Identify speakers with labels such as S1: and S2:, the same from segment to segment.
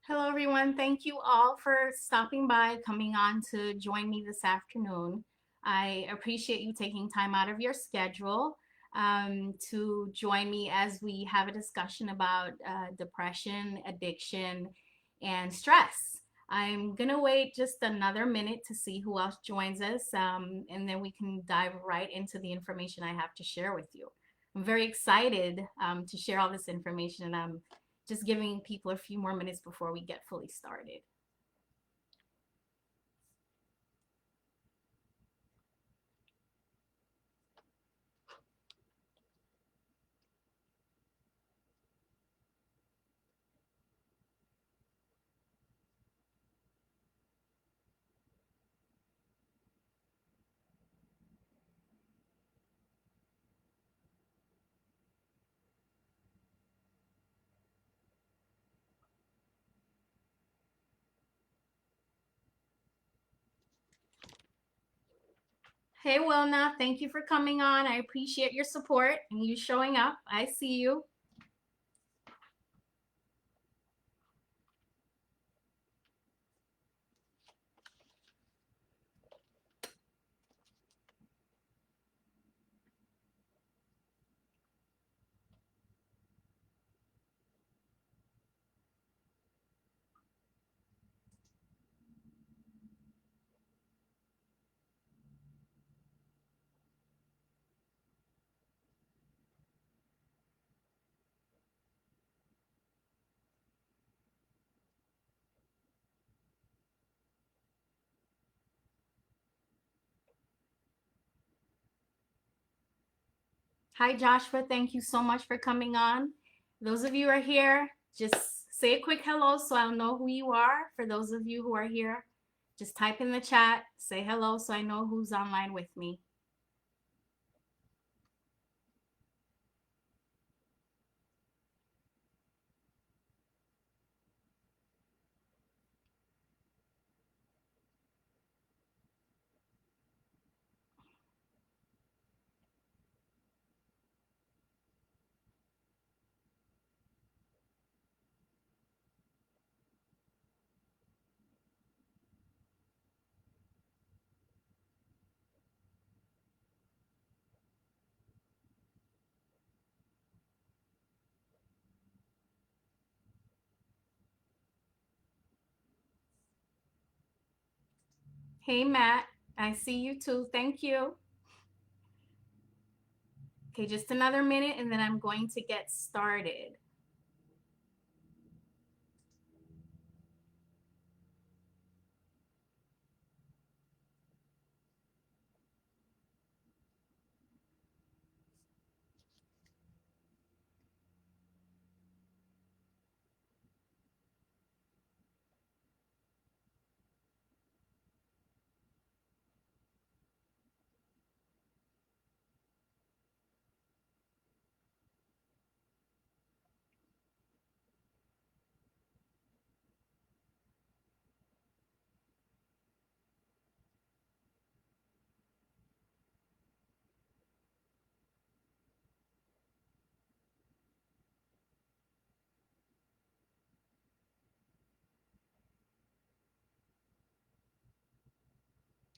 S1: Hello, everyone. Thank you all for stopping by, coming on to join me this afternoon. I appreciate you taking time out of your schedule to join me as we have a discussion about depression, addiction, and stress. I'm going to wait just another minute to see who else joins us, and then we can dive right into the information I have to share with you. I'm very excited to share all this information, and I'm just giving people a few more minutes before we get fully started. Hey, Wilna, thank you for coming on. I appreciate your support and you showing up. I see you. Hi, Joshua. Thank you so much for coming on. Those of you who are here, just say a quick hello so I'll know who you are. For those of you who are here, just type in the chat, say hello so I know who's online with me. Hey, Matt. I see you too. Thank you. Okay, just another minute and then I'm going to get started.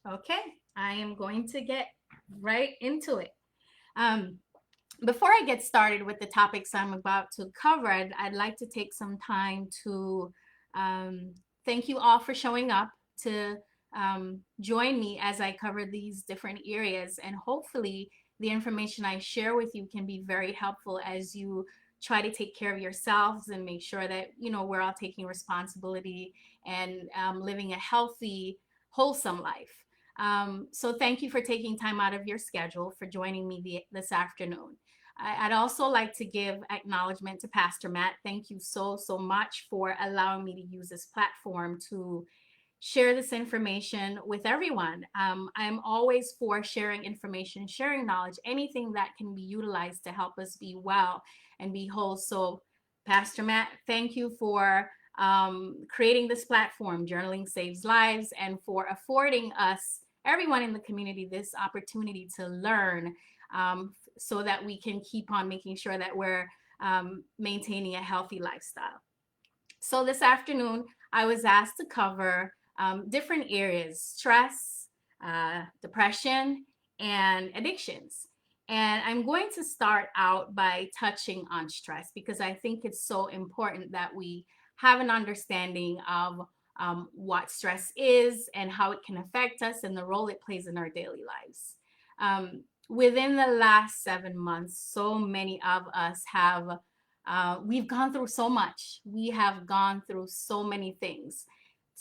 S1: Okay, I am going to get right into it. Um, Before I get started with the topics I'm about to cover, I'd like to take some time to thank you all for showing up to join me as I cover these different areas. And hopefully, the information I share with you can be very helpful as you try to take care of yourselves and make sure that, we're all taking responsibility and living a healthy, wholesome life. So, thank you for taking time out of your schedule for joining me this afternoon. I'd also like to give acknowledgement to Pastor Matt. Thank you so much for allowing me to use this platform to share this information with everyone. I'm always for sharing information, sharing knowledge, anything that can be utilized to help us be well and be whole. So, Pastor Matt, thank you for creating this platform, Journaling Saves Lives, and for affording us, everyone in the community, this opportunity to learn so that we can keep on making sure that we're maintaining a healthy lifestyle. So this afternoon, I was asked to cover different areas: stress, depression, and addictions. And I'm going to start out by touching on stress because I think it's so important that we have an understanding of what stress is and how it can affect us and the role it plays in our daily lives. Within the last 7 months, so many of us have we've gone through so much. We have gone through so many things.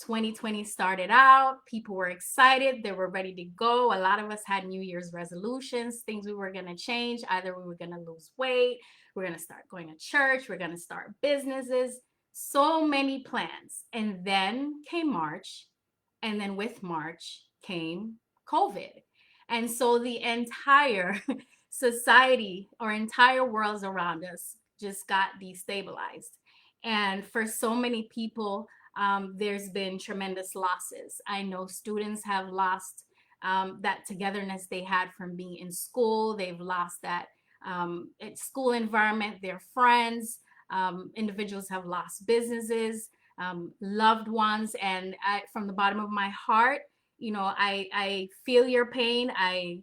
S1: 2020 started out, people were excited, they were ready to go. A lot of us had New Year's resolutions, things we were going to change. Either we were going to lose weight, we're going to start going to church, we're going to start businesses, so many plans. And then came March, and then with March came COVID. And so the entire society or entire worlds around us just got destabilized. And for so many people, there's been tremendous losses. I know students have lost that togetherness they had from being in school. They've lost that school environment, their friends. Individuals have lost businesses, loved ones. And from the bottom of my heart, I feel your pain. I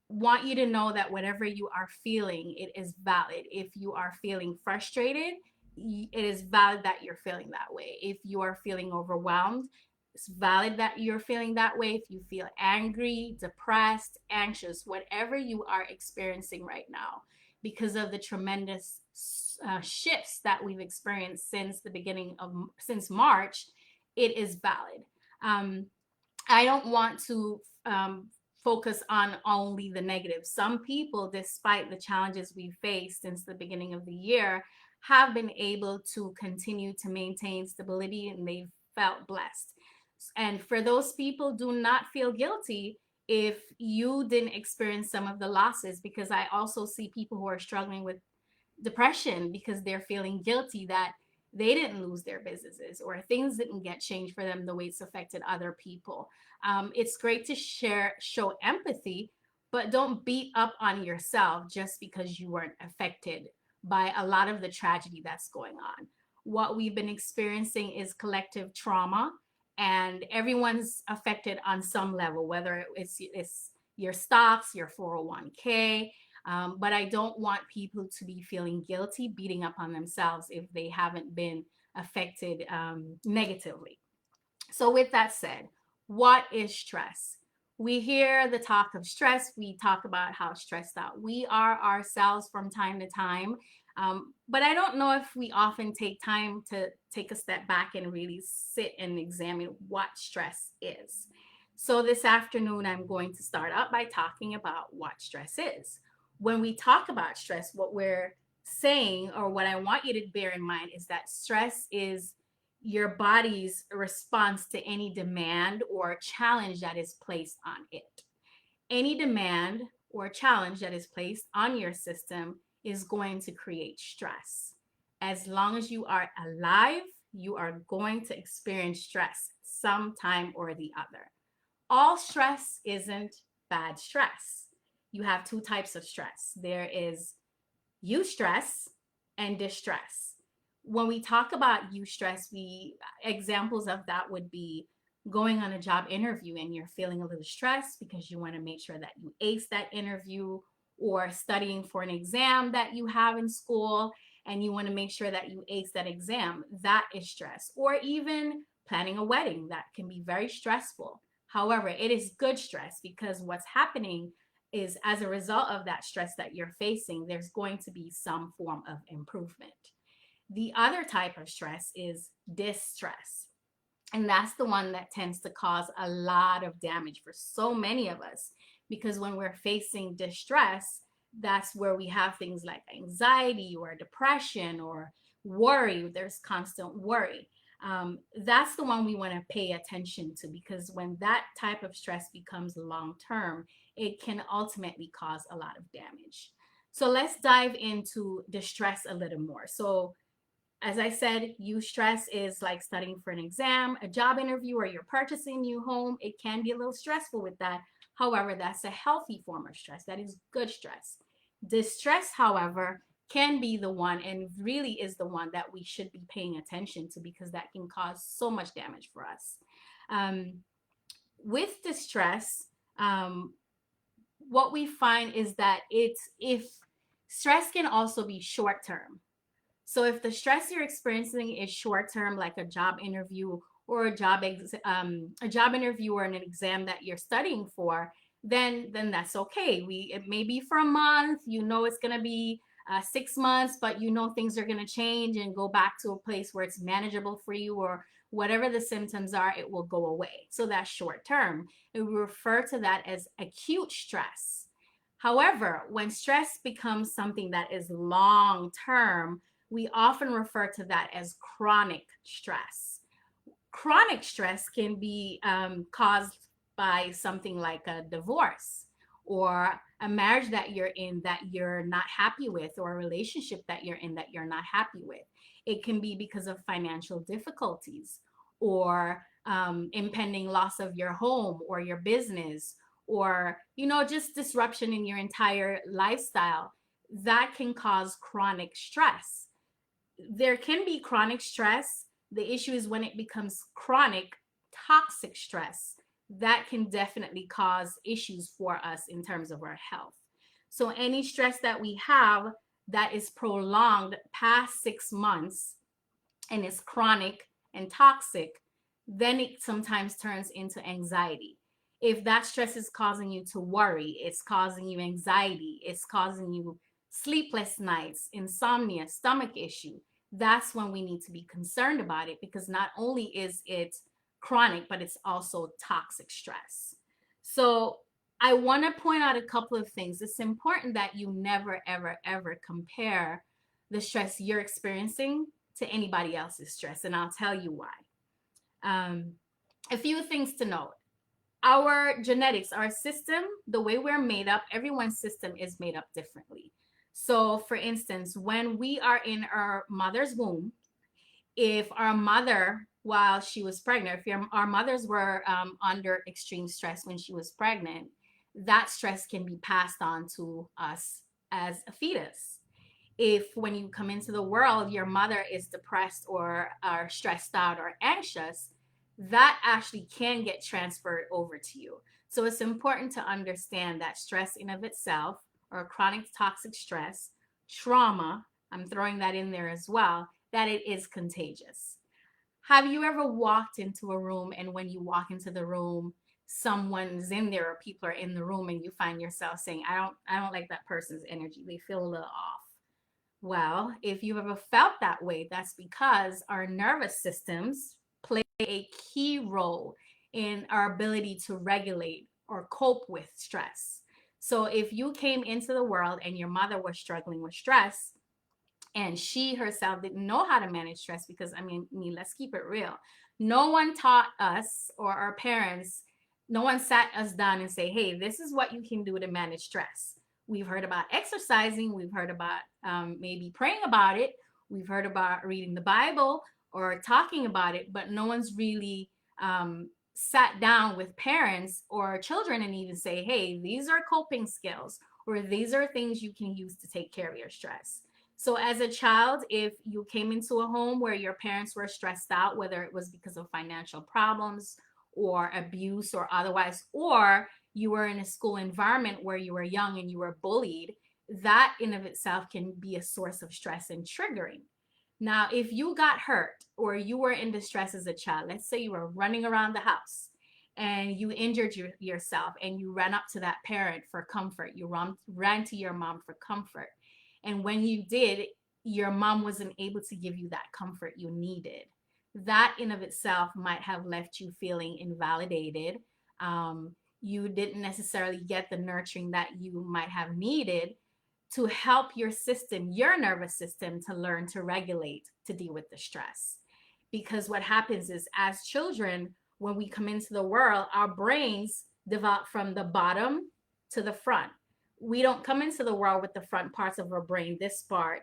S1: want you to know that whatever you are feeling, it is valid. If you are feeling frustrated, it is valid that you're feeling that way. If you are feeling overwhelmed, it's valid that you're feeling that way. If you feel angry, depressed, anxious, whatever you are experiencing right now, because of the tremendous shifts that we've experienced since March, it is valid. I don't want to focus on only the negative. Some people, despite the challenges we faced since the beginning of the year, have been able to continue to maintain stability, and they've felt blessed. And for those people, do not feel guilty if you didn't experience some of the losses, because I also see people who are struggling with depression because they're feeling guilty that they didn't lose their businesses or things didn't get changed for them the way it's affected other people. It's great to show empathy, but don't beat up on yourself just because you weren't affected by a lot of the tragedy that's going on. What we've been experiencing is collective trauma, and everyone's affected on some level, whether it's your stocks, your 401k. But I don't want people to be feeling guilty, beating up on themselves if they haven't been affected negatively. So, with that said, what is stress? We hear the talk of stress. We talk about how stressed out we are ourselves from time to time. But I don't know if we often take time to take a step back and really sit and examine what stress is. So, this afternoon, I'm going to start out by talking about what stress is. When we talk about stress, what we're saying, or what I want you to bear in mind, is that stress is your body's response to any demand or challenge that is placed on it. Any demand or challenge that is placed on your system is going to create stress. As long as you are alive, you are going to experience stress sometime or the other. All stress isn't bad stress. You have two types of stress. There is eustress and distress. When we talk about eustress, examples of that would be going on a job interview and you're feeling a little stressed because you want to make sure that you ace that interview, or studying for an exam that you have in school and you want to make sure that you ace that exam. That is stress. Or even planning a wedding, that can be very stressful. However, it is good stress, because what's happening is, as a result of that stress that you're facing, there's going to be some form of improvement. The other type of stress is distress. And that's the one that tends to cause a lot of damage for so many of us, because when we're facing distress, that's where we have things like anxiety or depression or worry. There's constant worry. That's the one we want to pay attention to, because when that type of stress becomes long term, it can ultimately cause a lot of damage. So let's dive into distress a little more. So, as I said, eustress is like studying for an exam, a job interview, or you're purchasing a new home. It can be a little stressful with that. However, that's a healthy form of stress. That is good stress. Distress, however, can be the one, and really is the one, that we should be paying attention to, because that can cause so much damage for us. Um, with distress, um, what we find is that it's if stress can also be short term. So if the stress you're experiencing is short term, like a job interview or a job interview or an exam that you're studying for, then that's okay. It may be for a month. You know it's gonna be 6 months, but you know things are gonna change and go back to a place where it's manageable for you, or whatever the symptoms are, it will go away. So that's short term. And we refer to that as acute stress. However, when stress becomes something that is long term, we often refer to that as chronic stress. Chronic stress can be caused by something like a divorce, or a marriage that you're in that you're not happy with, or a relationship that you're in that you're not happy with. It can be because of financial difficulties, or impending loss of your home or your business, or just disruption in your entire lifestyle. That can cause chronic stress. There can be chronic stress. The issue is when it becomes chronic toxic stress. That can definitely cause issues for us in terms of our health. So any stress that we have that is prolonged past 6 months and is chronic and toxic, then it sometimes turns into anxiety. If that stress is causing you to worry, it's causing you anxiety, it's causing you sleepless nights, insomnia, stomach issue, that's when we need to be concerned about it, because not only is it chronic, but it's also toxic stress. So I want to point out a couple of things. It's important that you never, ever, ever compare the stress you're experiencing to anybody else's stress, and I'll tell you why. Um, a few things to note. Our genetics, our system, the way we're made up, everyone's system is made up differently. So, for instance, when we are in our mother's womb, if our mother, while she was pregnant, if our mothers were under extreme stress when she was pregnant, that stress can be passed on to us as a fetus. If when you come into the world, your mother is depressed or are stressed out or anxious, that actually can get transferred over to you. So it's important to understand that stress in of itself, or chronic toxic stress, trauma, I'm throwing that in there as well, that it is contagious. Have you ever walked into a room, and when you walk into the room, someone's in there, or people are in the room, and you find yourself saying, I don't like that person's energy. They feel a little off. Well, if you've ever felt that way, that's because our nervous systems play a key role in our ability to regulate or cope with stress. So if you came into the world and your mother was struggling with stress, and she herself didn't know how to manage stress, because let's keep it real. No one taught us, or our parents, no one sat us down and say, hey, this is what you can do to manage stress. We've heard about exercising, we've heard about maybe praying about it, we've heard about reading the Bible or talking about it, but no one's really sat down with parents or children and even say, hey, these are coping skills, or these are things you can use to take care of your stress. So as a child, if you came into a home where your parents were stressed out, whether it was because of financial problems or abuse or otherwise, or you were in a school environment where you were young and you were bullied, that in of itself can be a source of stress and triggering. Now, if you got hurt or you were in distress as a child, let's say you were running around the house and you injured yourself, and you ran up to that parent for comfort, you ran to your mom for comfort. And when you did, your mom wasn't able to give you that comfort you needed. That in of itself might have left you feeling invalidated. You didn't necessarily get the nurturing that you might have needed to help your system, your nervous system, to learn to regulate, to deal with the stress. Because what happens is, as children, when we come into the world, our brains develop from the bottom to the front. We don't come into the world with the front parts of our brain, this part,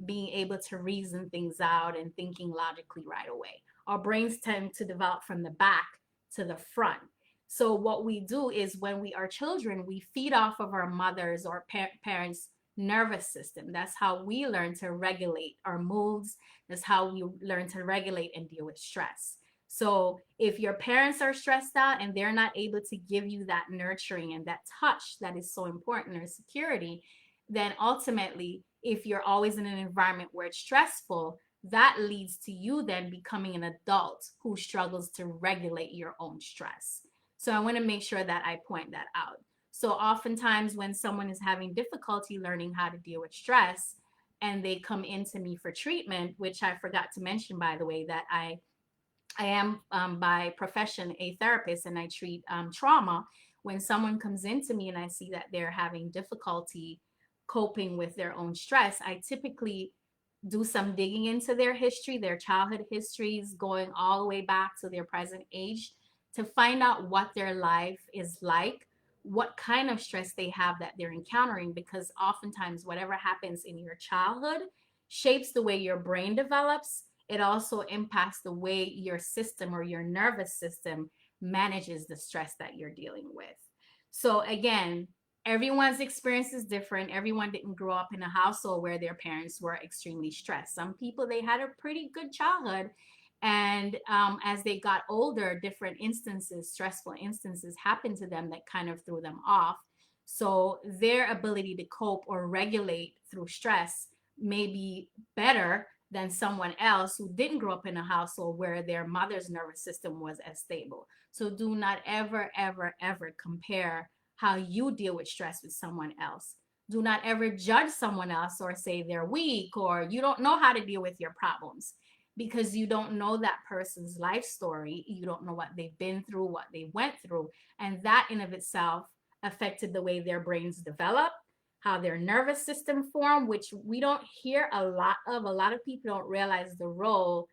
S1: being able to reason things out and thinking logically right away. Our brains tend to develop from the back to the front. So what we do is, when we are children, we feed off of our mothers or parents' nervous system. That's how we learn to regulate our moods. That's how we learn to regulate and deal with stress. So if your parents are stressed out and they're not able to give you that nurturing and that touch that is so important, or security, then ultimately, if you're always in an environment where it's stressful, that leads to you then becoming an adult who struggles to regulate your own stress. So I want to make sure that I point that out. So oftentimes when someone is having difficulty learning how to deal with stress and they come into me for treatment, which I forgot to mention, by the way, that I am by profession a therapist and I treat trauma. When someone comes into me and I see that they're having difficulty coping with their own stress, I typically do some digging into their history, their childhood histories, going all the way back to their present age to find out what their life is like, what kind of stress they have that they're encountering, because oftentimes whatever happens in your childhood shapes the way your brain develops. It also impacts the way your system or your nervous system manages the stress that you're dealing with. So again, everyone's experience is different. Everyone didn't grow up in a household where their parents were extremely stressed. Some people, they had a pretty good childhood, and as they got older, different instances, stressful instances happened to them that kind of threw them off. So their ability to cope or regulate through stress may be better than someone else who didn't grow up in a household where their mother's nervous system was as stable. So do not ever, ever, ever compare how you deal with stress with someone else. Do not ever judge someone else or say they're weak or you don't know how to deal with your problems, because you don't know that person's life story. You don't know what they've been through, what they went through. And that in of itself affected the way their brains develop, how their nervous system form, which we don't hear a lot of. A lot of people don't realize the role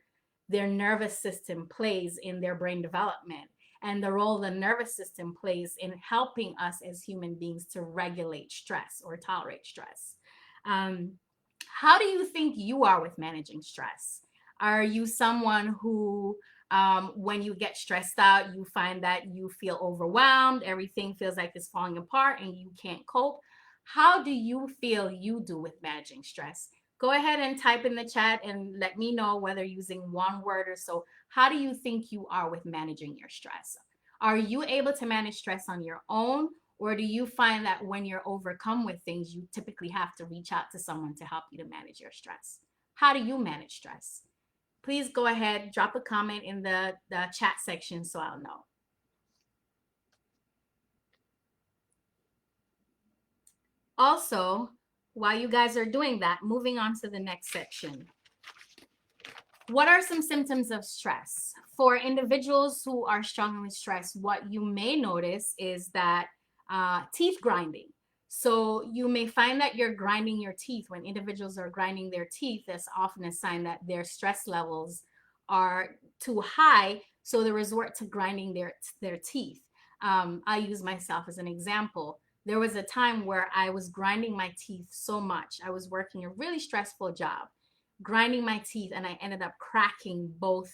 S1: their nervous system plays in their brain development, and the role the nervous system plays in helping us as human beings to regulate stress or tolerate stress. Um, how do you think you are with managing stress? Are you someone who, when you get stressed out, you find that you feel overwhelmed, everything feels like it's falling apart and you can't cope? How do you feel you do with managing stress? Go ahead and type in the chat and let me know, whether using one word or so. How do you think you are with managing your stress? Are you able to manage stress on your own? Or do you find that when you're overcome with things, you typically have to reach out to someone to help you to manage your stress? How do you manage stress? Please go ahead, drop a comment in the chat section so I'll know. Also, while you guys are doing that, moving on to the next section. What are some symptoms of stress? For individuals who are struggling with stress, what you may notice is that teeth grinding. So you may find that you're grinding your teeth. When individuals are grinding their teeth, that's often a sign that their stress levels are too high. So they resort to grinding their teeth. I use myself as an example. There was a time where I was grinding my teeth so much. I was working a really stressful job, grinding my teeth, and I ended up cracking both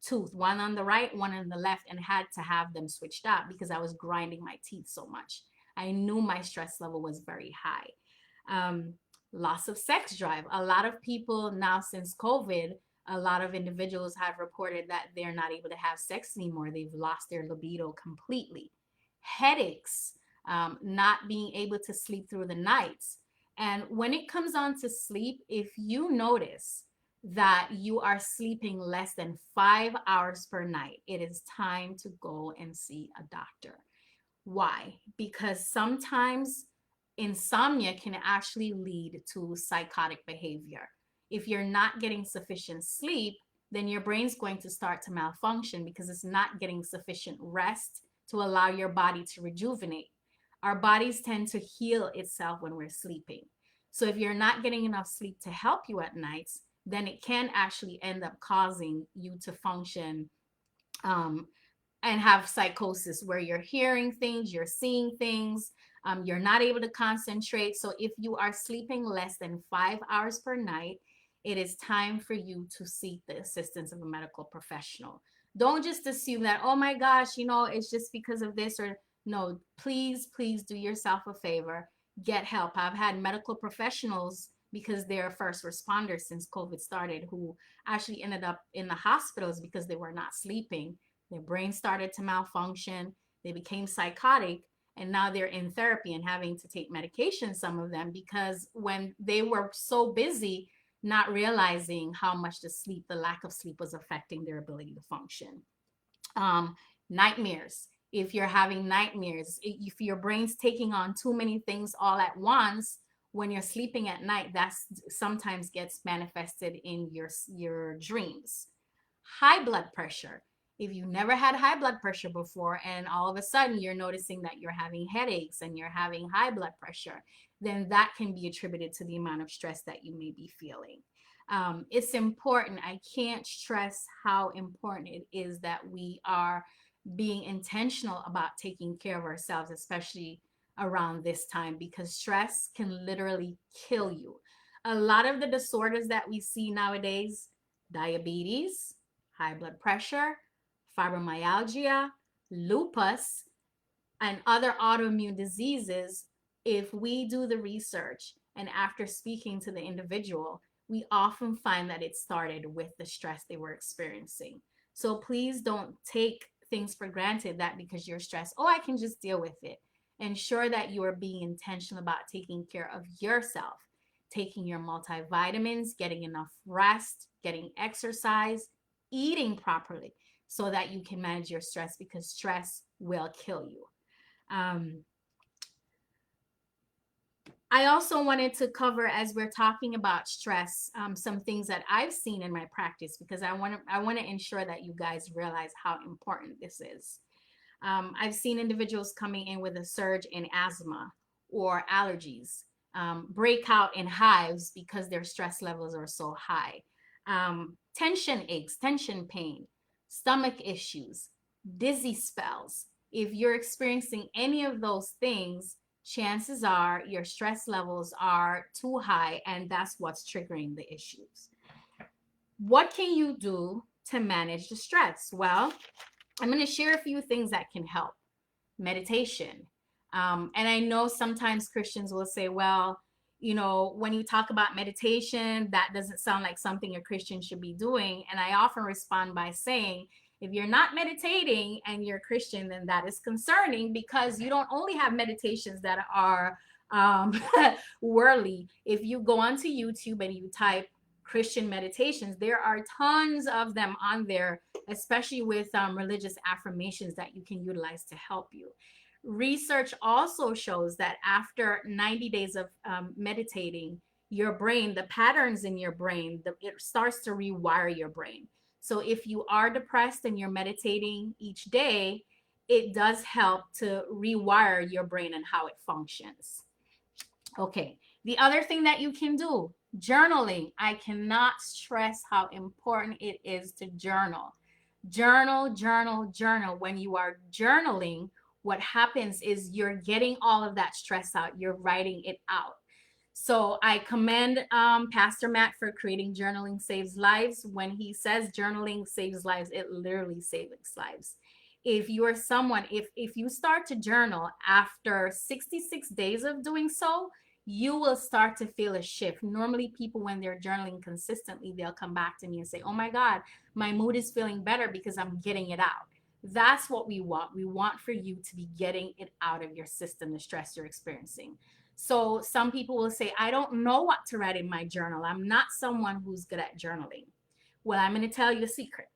S1: tooth, one on the right, one on the left, and had to have them switched out because I was grinding my teeth so much. I knew my stress level was very high. Loss of sex drive. A lot of people now, since COVID, a lot of individuals have reported that they're not able to have sex anymore. They've lost their libido completely. Headaches, not being able to sleep through the nights. And when it comes on to sleep, if you notice that you are sleeping less than 5 hours per night, it is time to go and see a doctor. Why? Because sometimes insomnia can actually lead to psychotic behavior. If you're not getting sufficient sleep, then your brain's going to start to malfunction because it's not getting sufficient rest to allow your body to rejuvenate. Our bodies tend to heal itself when we're sleeping. So if you're not getting enough sleep to help you at nights, then it can actually end up causing you to function and have psychosis, where you're hearing things, you're seeing things, you're not able to concentrate. So if you are sleeping less than 5 hours per night, it is time for you to seek the assistance of a medical professional. Don't just assume that, oh my gosh, it's just because of this, or no, please do yourself a favor. get help. I've had medical professionals, because they're first responders since COVID started, who actually ended up in the hospitals because they were not sleeping. Their brain started to malfunction. They became psychotic. And now they're in therapy and having to take medication, some of them, because when they were so busy, not realizing how much the lack of sleep was affecting their ability to function. um, Nightmares. If you're having nightmares, if your brain's taking on too many things all at once, when you're sleeping at night, that's sometimes gets manifested in your dreams. High blood pressure. If you never had high blood pressure before and all of a sudden you're noticing that you're having headaches and you're having high blood pressure, then that can be attributed to the amount of stress that you may be feeling. It's important. I can't stress how important it is that we are being intentional about taking care of ourselves, especially around this time, because stress can literally kill you. A lot of the disorders that we see nowadays, diabetes, high blood pressure, fibromyalgia, lupus, and other autoimmune diseases, if we do the research and after speaking to the individual, we often find that it started with the stress they were experiencing. So please don't take things for granted that because you're stressed, oh, I can just deal with it. Ensure that you are being intentional about taking care of yourself, taking your multivitamins, getting enough rest, getting exercise, eating properly so that you can manage your stress, because stress will kill you. Um, I also wanted to cover, as we're talking about stress, some things that I've seen in my practice, because I want to ensure that you guys realize how important this is. I've seen individuals coming in with a surge in asthma or allergies, breakout in hives because their stress levels are so high, tension aches, tension pain, stomach issues, dizzy spells. If you're experiencing any of those things, chances are your stress levels are too high, and that's what's triggering the issues. What can you do to manage the stress? Well, I'm going to share a few things that can help. Meditation. And I know sometimes Christians will say, well, when you talk about meditation, that doesn't sound like something a Christian should be doing. And I often respond by saying, if you're not meditating and you're Christian, then that is concerning, because you don't only have meditations that are worldly. If you go onto YouTube and you type Christian meditations, there are tons of them on there, especially with religious affirmations that you can utilize to help you. Research also shows that after 90 days of meditating, your brain, the patterns in your brain, it starts to rewire your brain. So if you are depressed and you're meditating each day, it does help to rewire your brain and how it functions. Okay, the other thing that you can do, journaling. I cannot stress how important it is to journal. Journal, journal, journal. When you are journaling, what happens is you're getting all of that stress out, you're writing it out. So I commend Pastor Matt for creating Journaling Saves Lives. When he says journaling saves lives, it literally saves lives. If you are someone, if you start to journal after 66 days of doing so, you will start to feel a shift. Normally, people, when they're journaling consistently, they'll come back to me and say, oh my God, my mood is feeling better because I'm getting it out. That's what we want. We want for you to be getting it out of your system, the stress you're experiencing. So some people will say, I don't know what to write in my journal. I'm not someone who's good at journaling. Well, I'm going to tell you a secret.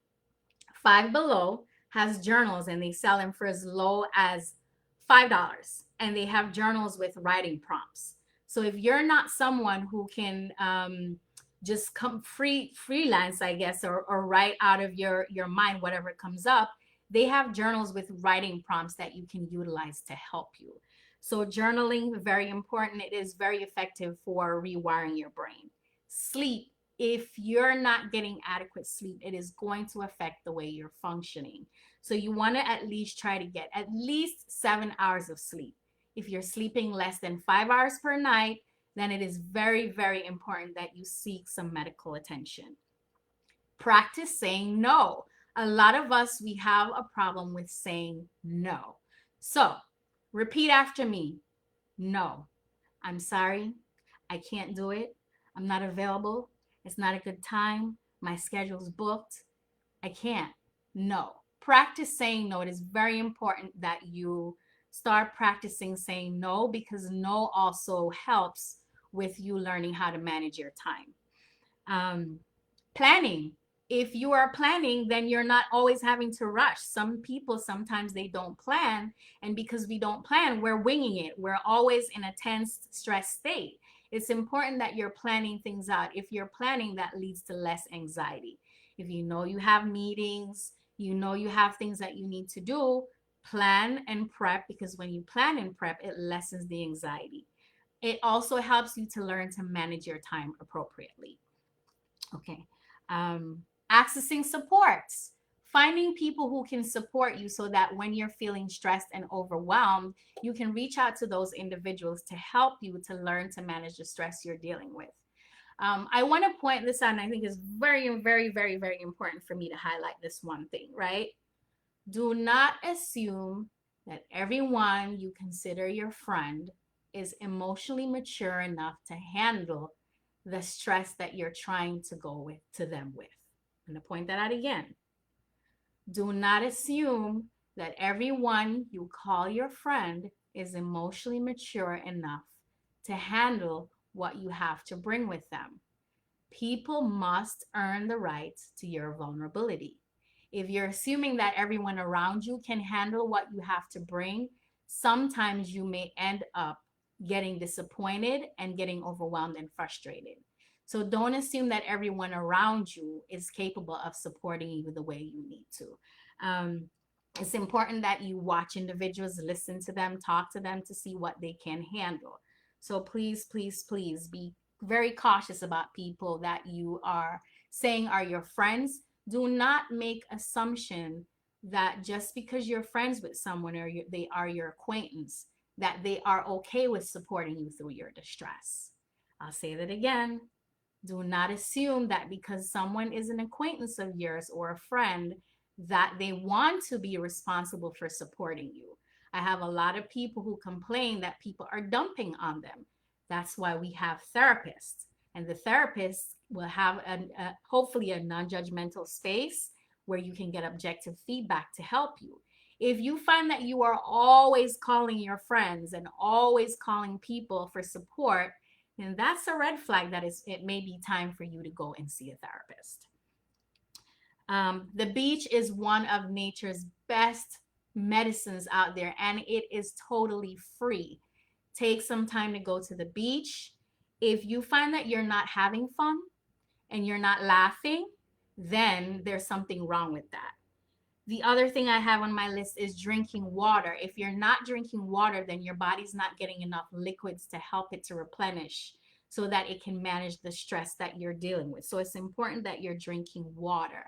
S1: Five Below has journals and they sell them for as low as $5. And they have journals with writing prompts. So if you're not someone who can just come freelance, I guess, or write out of your mind whatever comes up, they have journals with writing prompts that you can utilize to help you. So journaling, very important. It is very effective for rewiring your brain. Sleep. If you're not getting adequate sleep, it is going to affect the way you're functioning. So you want to at least try to get at least 7 hours of sleep. If you're sleeping less than 5 hours per night, then it is very, very important that you seek some medical attention. Practice saying no. A lot of us, we have a problem with saying no. So repeat after me. No. I'm sorry, I can't do it. I'm not available. It's not a good time. My schedule's booked. I can't. No. Practice saying no. It is very important that you start practicing saying no, because no also helps with you learning how to manage your time. um, Planning. If you are planning, then you're not always having to rush. Some people, sometimes they don't plan, and because we don't plan, we're winging it. We're always in a tense, stressed state. It's important that you're planning things out. If you're planning, that leads to less anxiety. If you know you have meetings, you know you have things that you need to do, plan and prep, because when you plan and prep, it lessens the anxiety. It also helps you to learn to manage your time appropriately. Okay. Accessing supports, finding people who can support you so that when you're feeling stressed and overwhelmed, you can reach out to those individuals to help you to learn to manage the stress you're dealing with. I want to point this out, and I think it's very, very, very, very important for me to highlight this one thing, right? Do not assume that everyone you consider your friend is emotionally mature enough to handle the stress that you're trying to go with to them with. I'm going to point that out again. Do not assume that everyone you call your friend is emotionally mature enough to handle what you have to bring with them. People must earn the right to your vulnerability. If you're assuming that everyone around you can handle what you have to bring, sometimes you may end up getting disappointed and getting overwhelmed and frustrated. So don't assume that everyone around you is capable of supporting you the way you need to. Um, it's important that you watch individuals, listen to them, talk to them to see what they can handle. So please, please, please be very cautious about people that you are saying are your friends. Do not make assumption that just because you're friends with someone or they are your acquaintance, that they are okay with supporting you through your distress. I'll say that again. Do not assume that because someone is an acquaintance of yours or a friend, that they want to be responsible for supporting you. I have a lot of people who complain that people are dumping on them. That's why we have therapists, and the therapists will have hopefully a non-judgmental space where you can get objective feedback to help you. If you find that you are always calling your friends and always calling people for support, then that's a red flag that it may be time for you to go and see a therapist. The beach is one of nature's best medicines out there, and it is totally free. Take some time to go to the beach. If you find that you're not having fun and you're not laughing, then there's something wrong with that. The other thing I have on my list is drinking water. If you're not drinking water, then your body's not getting enough liquids to help it to replenish so that it can manage the stress that you're dealing with. So it's important that you're drinking water.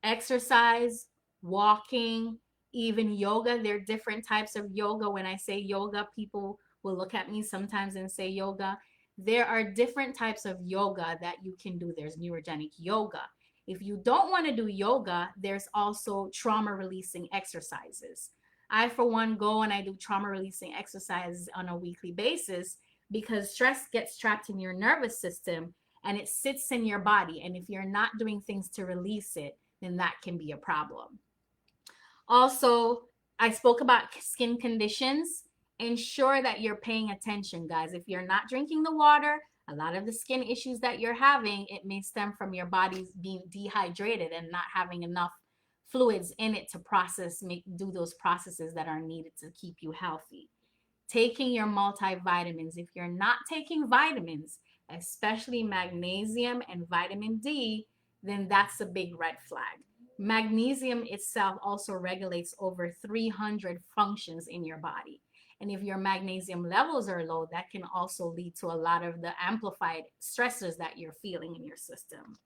S1: Exercise, walking, even yoga. There are different types of yoga. When I say yoga, people will look at me sometimes and say yoga. There are different types of yoga that you can do. There's neurogenic yoga. If you don't want to do yoga, there's also trauma releasing exercises. I, for one, go and I do trauma releasing exercises on a weekly basis because stress gets trapped in your nervous system and it sits in your body. And if you're not doing things to release it, then that can be a problem. Also, I spoke about skin conditions. Ensure that you're paying attention, guys. If you're not drinking the water, a lot of the skin issues that you're having, it may stem from your body being dehydrated and not having enough fluids in it to do those processes that are needed to keep you healthy. Taking your multivitamins. If you're not taking vitamins, especially magnesium and vitamin D, then that's a big red flag. Magnesium itself also regulates over 300 functions in your body. And if your magnesium levels are low, that can also lead to a lot of the amplified stressors that you're feeling in your system.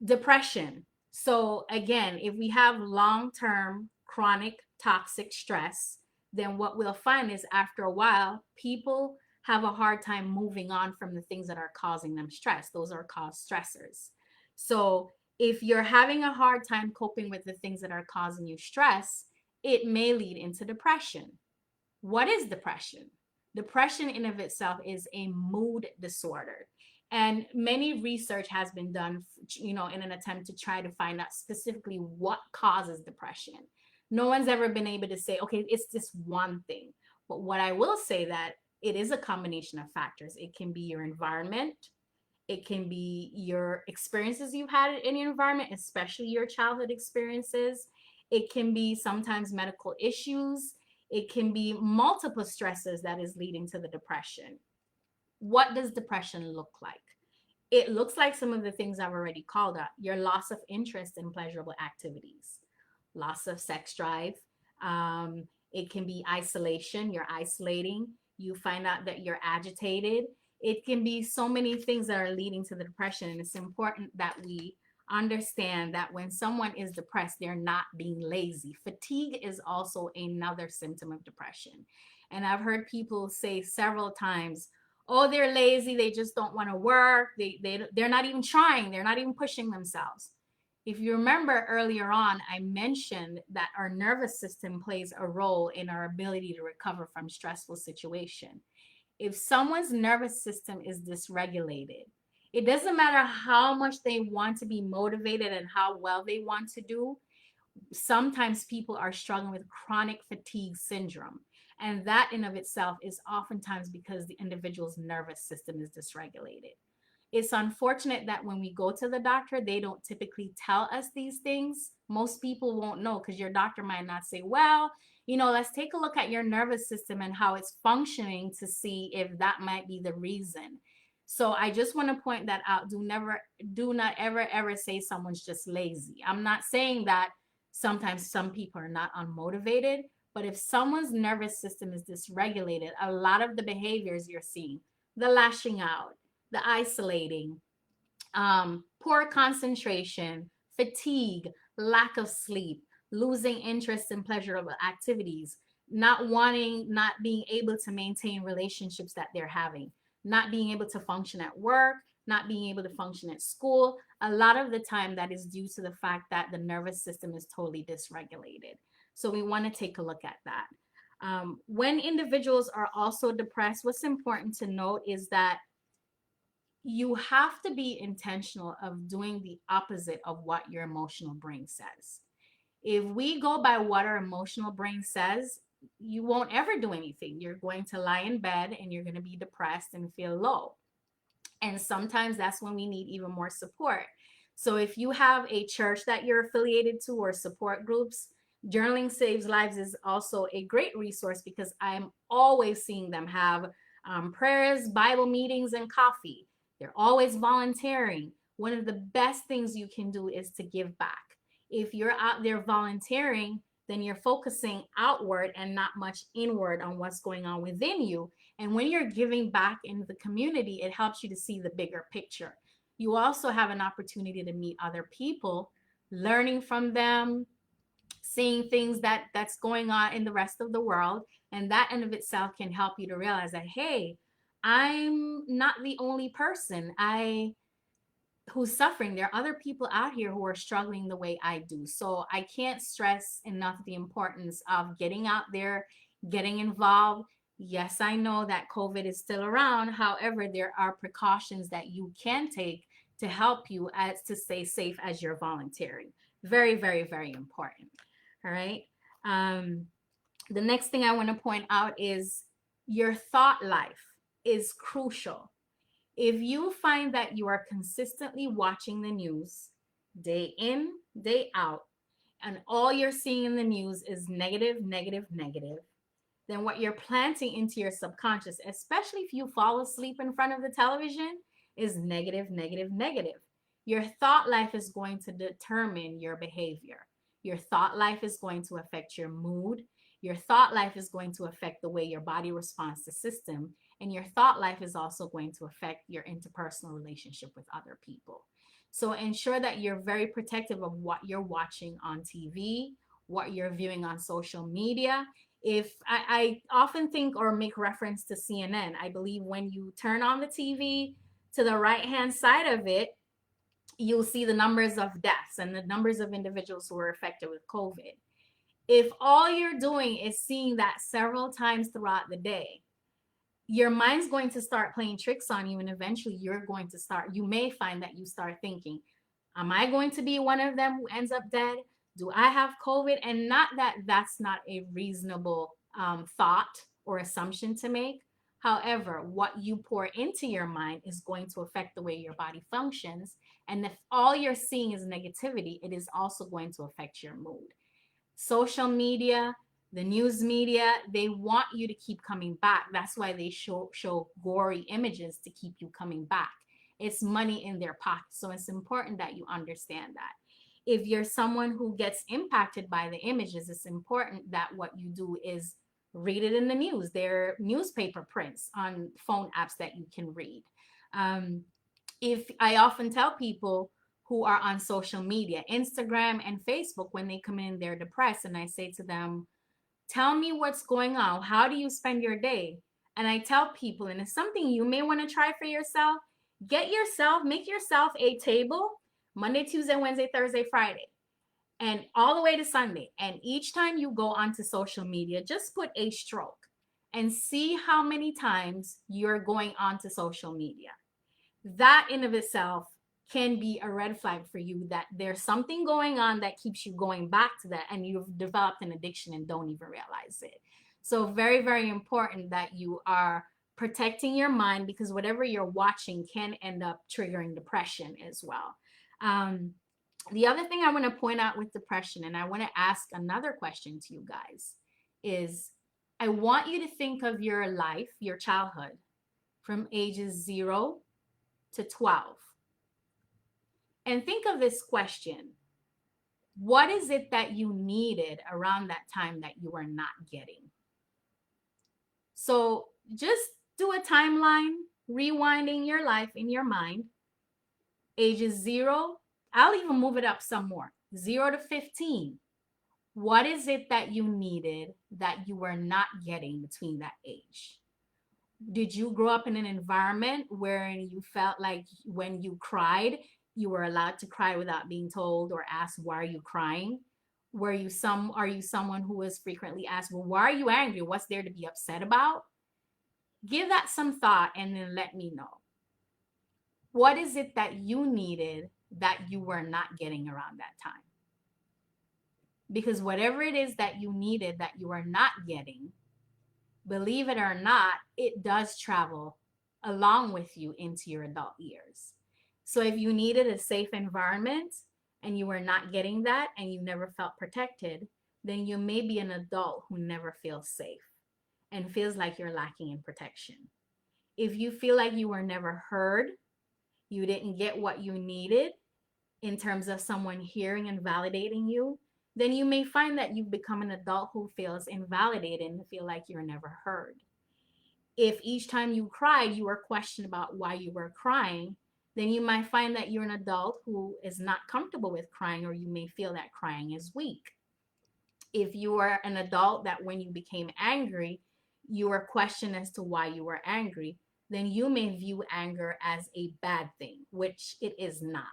S1: Depression. So again, if we have long-term chronic toxic stress, then what we'll find is after a while, people have a hard time moving on from the things that are causing them stress. Those are called stressors. So if you're having a hard time coping with the things that are causing you stress, it may lead into depression. What is depression? Depression in of itself is a mood disorder. And many research has been done, in an attempt to try to find out specifically what causes depression. No one's ever been able to say, okay, it's this one thing. But what I will say that it is a combination of factors. It can be your environment, it can be your experiences you've had in your environment, especially your childhood experiences. It can be sometimes medical issues. It can be multiple stresses that is leading to the depression. What does depression look like? It looks like some of the things I've already called out: your loss of interest in pleasurable activities, loss of sex drive. It can be isolation, you're isolating. You find out that you're agitated. It can be so many things that are leading to the depression. And it's important that we understand that when someone is depressed, they're not being lazy. Fatigue is also another symptom of depression. And I've heard people say several times, oh, they're lazy, they just don't want to work, they're not even trying, they're not even pushing themselves. If you remember earlier on, I mentioned that our nervous system plays a role in our ability to recover from stressful situation. If someone's nervous system is dysregulated, it doesn't matter how much they want to be motivated and how well they want to do. Sometimes people are struggling with chronic fatigue syndrome. And that in of itself is oftentimes because the individual's nervous system is dysregulated. It's unfortunate that when we go to the doctor, they don't typically tell us these things. Most people won't know because your doctor might not say, well, let's take a look at your nervous system and how it's functioning to see if that might be the reason. So I just want to point that out. Do not ever say someone's just lazy. I'm not saying that sometimes some people are not unmotivated, but if someone's nervous system is dysregulated, a lot of the behaviors you're seeing, the lashing out, the isolating, poor concentration, fatigue, lack of sleep, losing interest in pleasurable activities, not being able to maintain relationships that they're having, not being able to function at work, not being able to function at school. A lot of the time that is due to the fact that the nervous system is totally dysregulated. So we want to take a look at that. When individuals are also depressed, what's important to note is that you have to be intentional of doing the opposite of what your emotional brain says. If we go by what our emotional brain says, you won't ever do anything. You're going to lie in bed and you're going to be depressed and feel low. And sometimes that's when we need even more support. So if you have a church that you're affiliated to or support groups, Journaling Saves Lives is also a great resource because I'm always seeing them have prayers, Bible meetings, and coffee. They're always volunteering. One of the best things you can do is to give back. If you're out there volunteering, then you're focusing outward and not much inward on what's going on within you. And when you're giving back in the community, it helps you to see the bigger picture. You also have an opportunity to meet other people, learning from them, seeing things that's going on in the rest of the world. And that in of itself can help you to realize that, hey, I'm not the only person who's suffering. There are other people out here who are struggling the way I do. So I can't stress enough the importance of getting out there, getting involved. Yes, I know that COVID is still around. However, there are precautions that you can take to help you as to stay safe as you're volunteering. Very, very, very important. All right. The next thing I want to point out is your thought life is crucial. If you find that you are consistently watching the news day in, day out, and all you're seeing in the news is negative, negative, negative, then what you're planting into your subconscious, especially if you fall asleep in front of the television, is negative, negative, negative. Your thought life is going to determine your behavior. Your thought life is going to affect your mood. Your thought life is going to affect the way your body responds to system. And your thought life is also going to affect your interpersonal relationship with other people. So ensure that you're very protective of what you're watching on TV, what you're viewing on social media. If I often think or make reference to CNN, I believe when you turn on the TV, to the right hand side of it, you'll see the numbers of deaths and the numbers of individuals who were affected with COVID. If all you're doing is seeing that several times throughout the day, your mind's going to start playing tricks on you, and eventually you may find that you start thinking, am I going to be one of them who ends up dead? Do I have COVID? And not that that's not a reasonable thought or assumption to make. However, what you pour into your mind is going to affect the way your body functions. And if all you're seeing is negativity, it is also going to affect your mood. Social media, the news media, they want you to keep coming back. That's why they show gory images to keep you coming back. It's money in their pocket. So it's important that you understand that. If you're someone who gets impacted by the images, it's important that what you do is read it in the news. There are newspaper prints on phone apps that you can read. If I often tell people who are on social media, Instagram and Facebook, when they come in, they're depressed, and I say to them, tell me what's going on. How do you spend your day? And I tell people, and it's something you may want to try for yourself, make yourself a table Monday, Tuesday, Wednesday, Thursday, Friday, and all the way to Sunday. And each time you go onto social media, just put a stroke and see how many times you're going onto social media. That in of itself can be a red flag for you, that there's something going on that keeps you going back to that, and you've developed an addiction and don't even realize it. So very, very important that you are protecting your mind, because whatever you're watching can end up triggering depression as well. The other thing I want to point out with depression, and I want to ask another question to you guys, is I want you to think of your life, your childhood, from ages 0 to 12. And think of this question. What is it that you needed around that time that you were not getting? So just do a timeline, rewinding your life in your mind. Ages 0, I'll even move it up some more, 0 to 15. What is it that you needed that you were not getting between that age? Did you grow up in an environment where you felt like when you cried, you were allowed to cry without being told or asked, why are you crying? Are you someone who is frequently asked, well, why are you angry? What's there to be upset about? Give that some thought and then let me know. What is it that you needed that you were not getting around that time? Because whatever it is that you needed that you are not getting, believe it or not, it does travel along with you into your adult years. So if you needed a safe environment and you were not getting that and you never felt protected, then you may be an adult who never feels safe and feels like you're lacking in protection. If you feel like you were never heard, you didn't get what you needed in terms of someone hearing and validating you, then you may find that you've become an adult who feels invalidated and feel like you're never heard. If each time you cried, you were questioned about why you were crying, then you might find that you're an adult who is not comfortable with crying, or you may feel that crying is weak. If you are an adult that when you became angry, you were questioned as to why you were angry, then you may view anger as a bad thing, which it is not.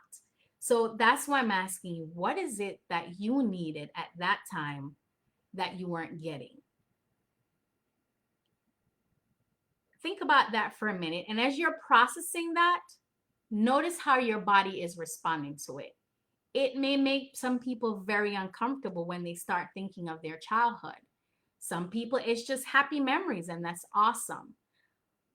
S1: So that's why I'm asking you, what is it that you needed at that time that you weren't getting? Think about that for a minute. And as you're processing that, notice how your body is responding to it. It may make some people very uncomfortable when they start thinking of their childhood. Some people, it's just happy memories, and that's awesome.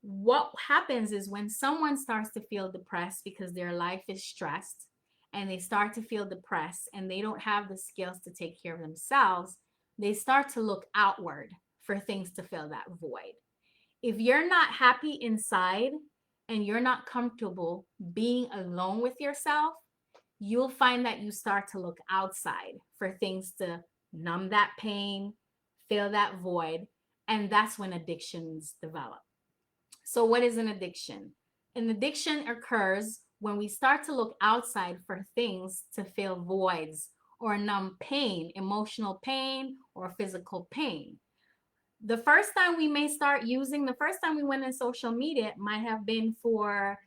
S1: What happens is when someone starts to feel depressed because their life is stressed, and they start to feel depressed and they don't have the skills to take care of themselves, they start to look outward for things to fill that void. If you're not happy inside and you're not comfortable being alone with yourself, you'll find that you start to look outside for things to numb that pain, fill that void, and that's when addictions develop. So what is an addiction? An addiction occurs when we start to look outside for things to fill voids or numb pain, emotional pain or physical pain. The first time we went in social media, it might have been for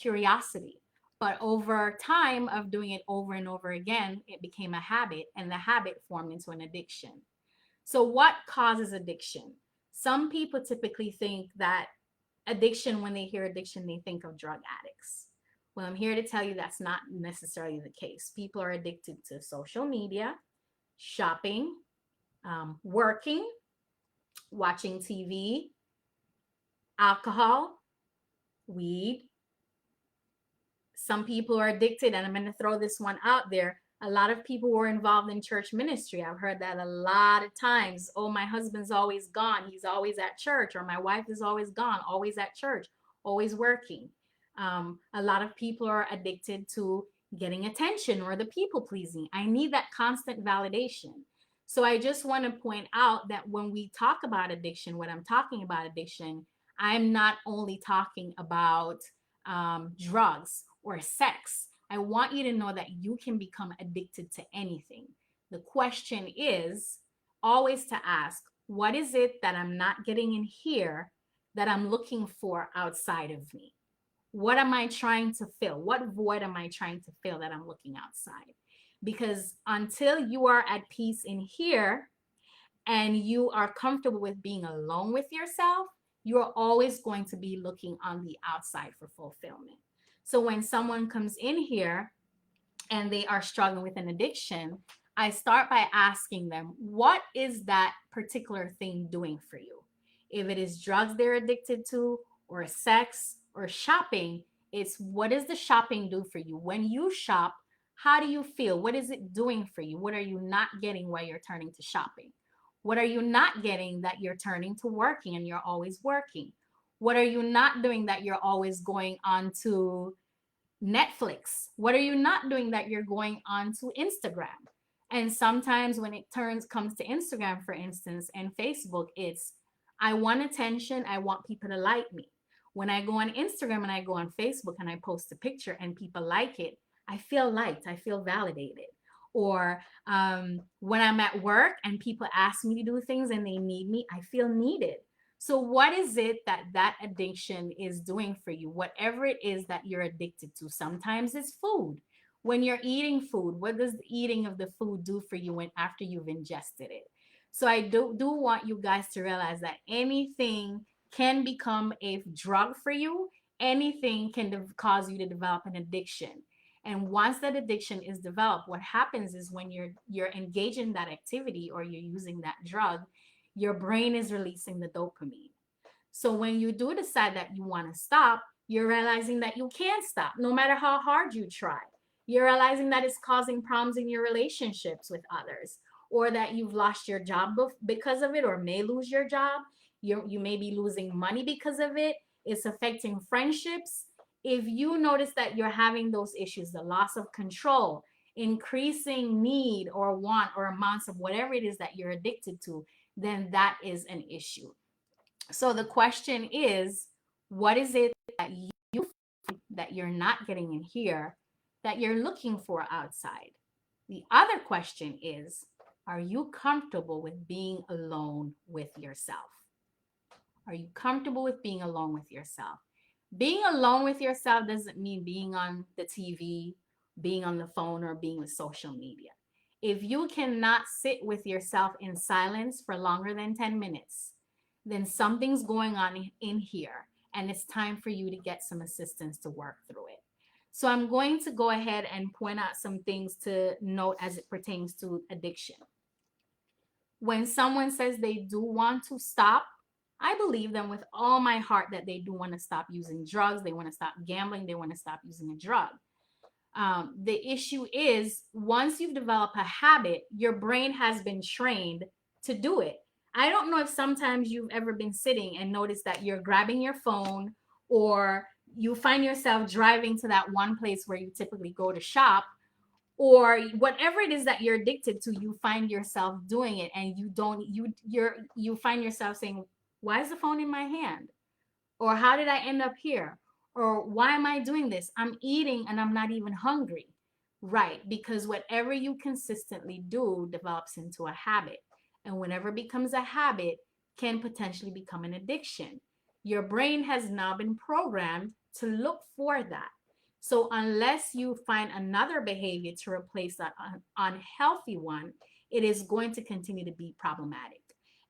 S1: curiosity. But over time of doing it over and over again, it became a habit, and the habit formed into an addiction. So what causes addiction? Some people typically think that addiction, when they hear addiction, they think of drug addicts. Well, I'm here to tell you that's not necessarily the case. People are addicted to social media, shopping, working, watching TV, alcohol, weed. Some people are addicted, and I'm going to throw this one out there. A lot of people were involved in church ministry. I've heard that a lot of times. Oh, my husband's always gone. He's always at church. Or my wife is always gone, always at church, always working. A lot of people are addicted to getting attention or the people pleasing. I need that constant validation. So I just want to point out that when we talk about addiction, when I'm talking about addiction, I'm not only talking about drugs or sex. I want you to know that you can become addicted to anything. The question is always to ask, what is it that I'm not getting in here that I'm looking for outside of me? What am I trying to fill? What void am I trying to fill that I'm looking outside? Because until you are at peace in here and you are comfortable with being alone with yourself, you're always going to be looking on the outside for fulfillment. So when someone comes in here and they are struggling with an addiction, I start by asking them, what is that particular thing doing for you? If it is drugs they're addicted to, or sex, or shopping, it's what does the shopping do for you? When you shop, how do you feel? What is it doing for you? What are you not getting while you're turning to shopping? What are you not getting that you're turning to working and you're always working? What are you not doing that you're always going on to Netflix? What are you not doing that you're going on to Instagram? And sometimes when it comes to Instagram, for instance, and Facebook, it's I want attention. I want people to like me. When I go on Instagram and I go on Facebook and I post a picture and people like it, I feel liked. I feel validated. Or when I'm at work and people ask me to do things and they need me, I feel needed. So what is it that that addiction is doing for you? Whatever it is that you're addicted to. Sometimes it's food. When you're eating food, what does the eating of the food do for you when after you've ingested it? So I do want you guys to realize that anything can become a drug for you. Anything can cause you to develop an addiction. And once that addiction is developed, what happens is when you're engaged in that activity or you're using that drug, your brain is releasing the dopamine. So when you do decide that you want to stop, you're realizing that you can't stop no matter how hard you try. You're realizing that it's causing problems in your relationships with others, or that you've lost your job because of it, or may lose your job. You may be losing money because of it. It's affecting friendships. If you notice that you're having those issues, the loss of control, increasing need or want or amounts of whatever it is that you're addicted to, then that is an issue. So the question is, what is it that you feel that you're not getting in here that you're looking for outside? The other question is, are you comfortable with being alone with yourself? Are you comfortable with being alone with yourself? Being alone with yourself doesn't mean being on the TV, being on the phone, or being with social media. If you cannot sit with yourself in silence for longer than 10 minutes, then something's going on in here, and it's time for you to get some assistance to work through it. So I'm going to go ahead and point out some things to note as it pertains to addiction. When someone says they do want to stop, I believe them with all my heart that they do want to stop using drugs. They want to stop gambling. They want to stop using a drug. The issue is once you've developed a habit, your brain has been trained to do it. I don't know if sometimes you've ever been sitting and noticed that you're grabbing your phone, or you find yourself driving to that one place where you typically go to shop, or whatever it is that you're addicted to, you find yourself doing it, and you find yourself saying, why is the phone in my hand? Or how did I end up here? Or why am I doing this? I'm eating and I'm not even hungry. Right, because whatever you consistently do develops into a habit. And whenever it becomes a habit, can potentially become an addiction. Your brain has now been programmed to look for that. So unless you find another behavior to replace that unhealthy one, it is going to continue to be problematic.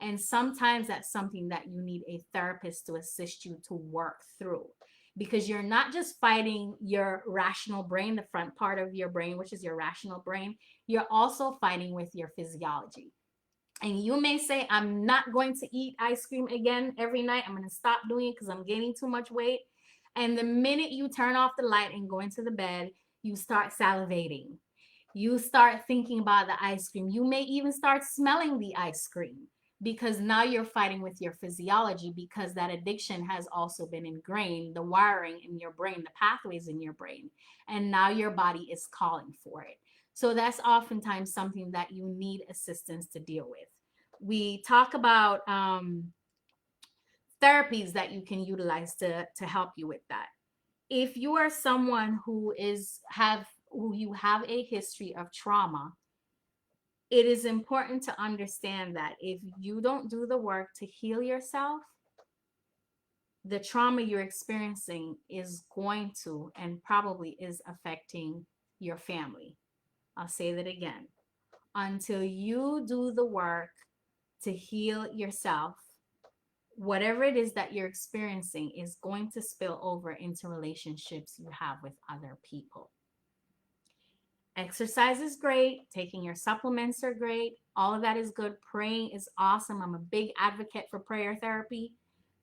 S1: And sometimes that's something that you need a therapist to assist you to work through, because you're not just fighting your rational brain, the front part of your brain, which is your rational brain, you're also fighting with your physiology. And you may say, I'm not going to eat ice cream again every night. I'm going to stop doing it because I'm gaining too much weight. And the minute you turn off the light and go into the bed, you start salivating. You start thinking about the ice cream. You may even start smelling the ice cream, because now you're fighting with your physiology, because that addiction has also been ingrained, the wiring in your brain, the pathways in your brain. And now your body is calling for it. So that's oftentimes something that you need assistance to deal with. We talk about therapies that you can utilize to help you with that. If you are someone who you have a history of trauma, it is important to understand that if you don't do the work to heal yourself, the trauma you're experiencing is going to and probably is affecting your family. I'll say that again. Until you do the work to heal yourself, whatever it is that you're experiencing is going to spill over into relationships you have with other people. Exercise is great. Taking your supplements are great. All of that is good. Praying is awesome. I'm a big advocate for prayer therapy.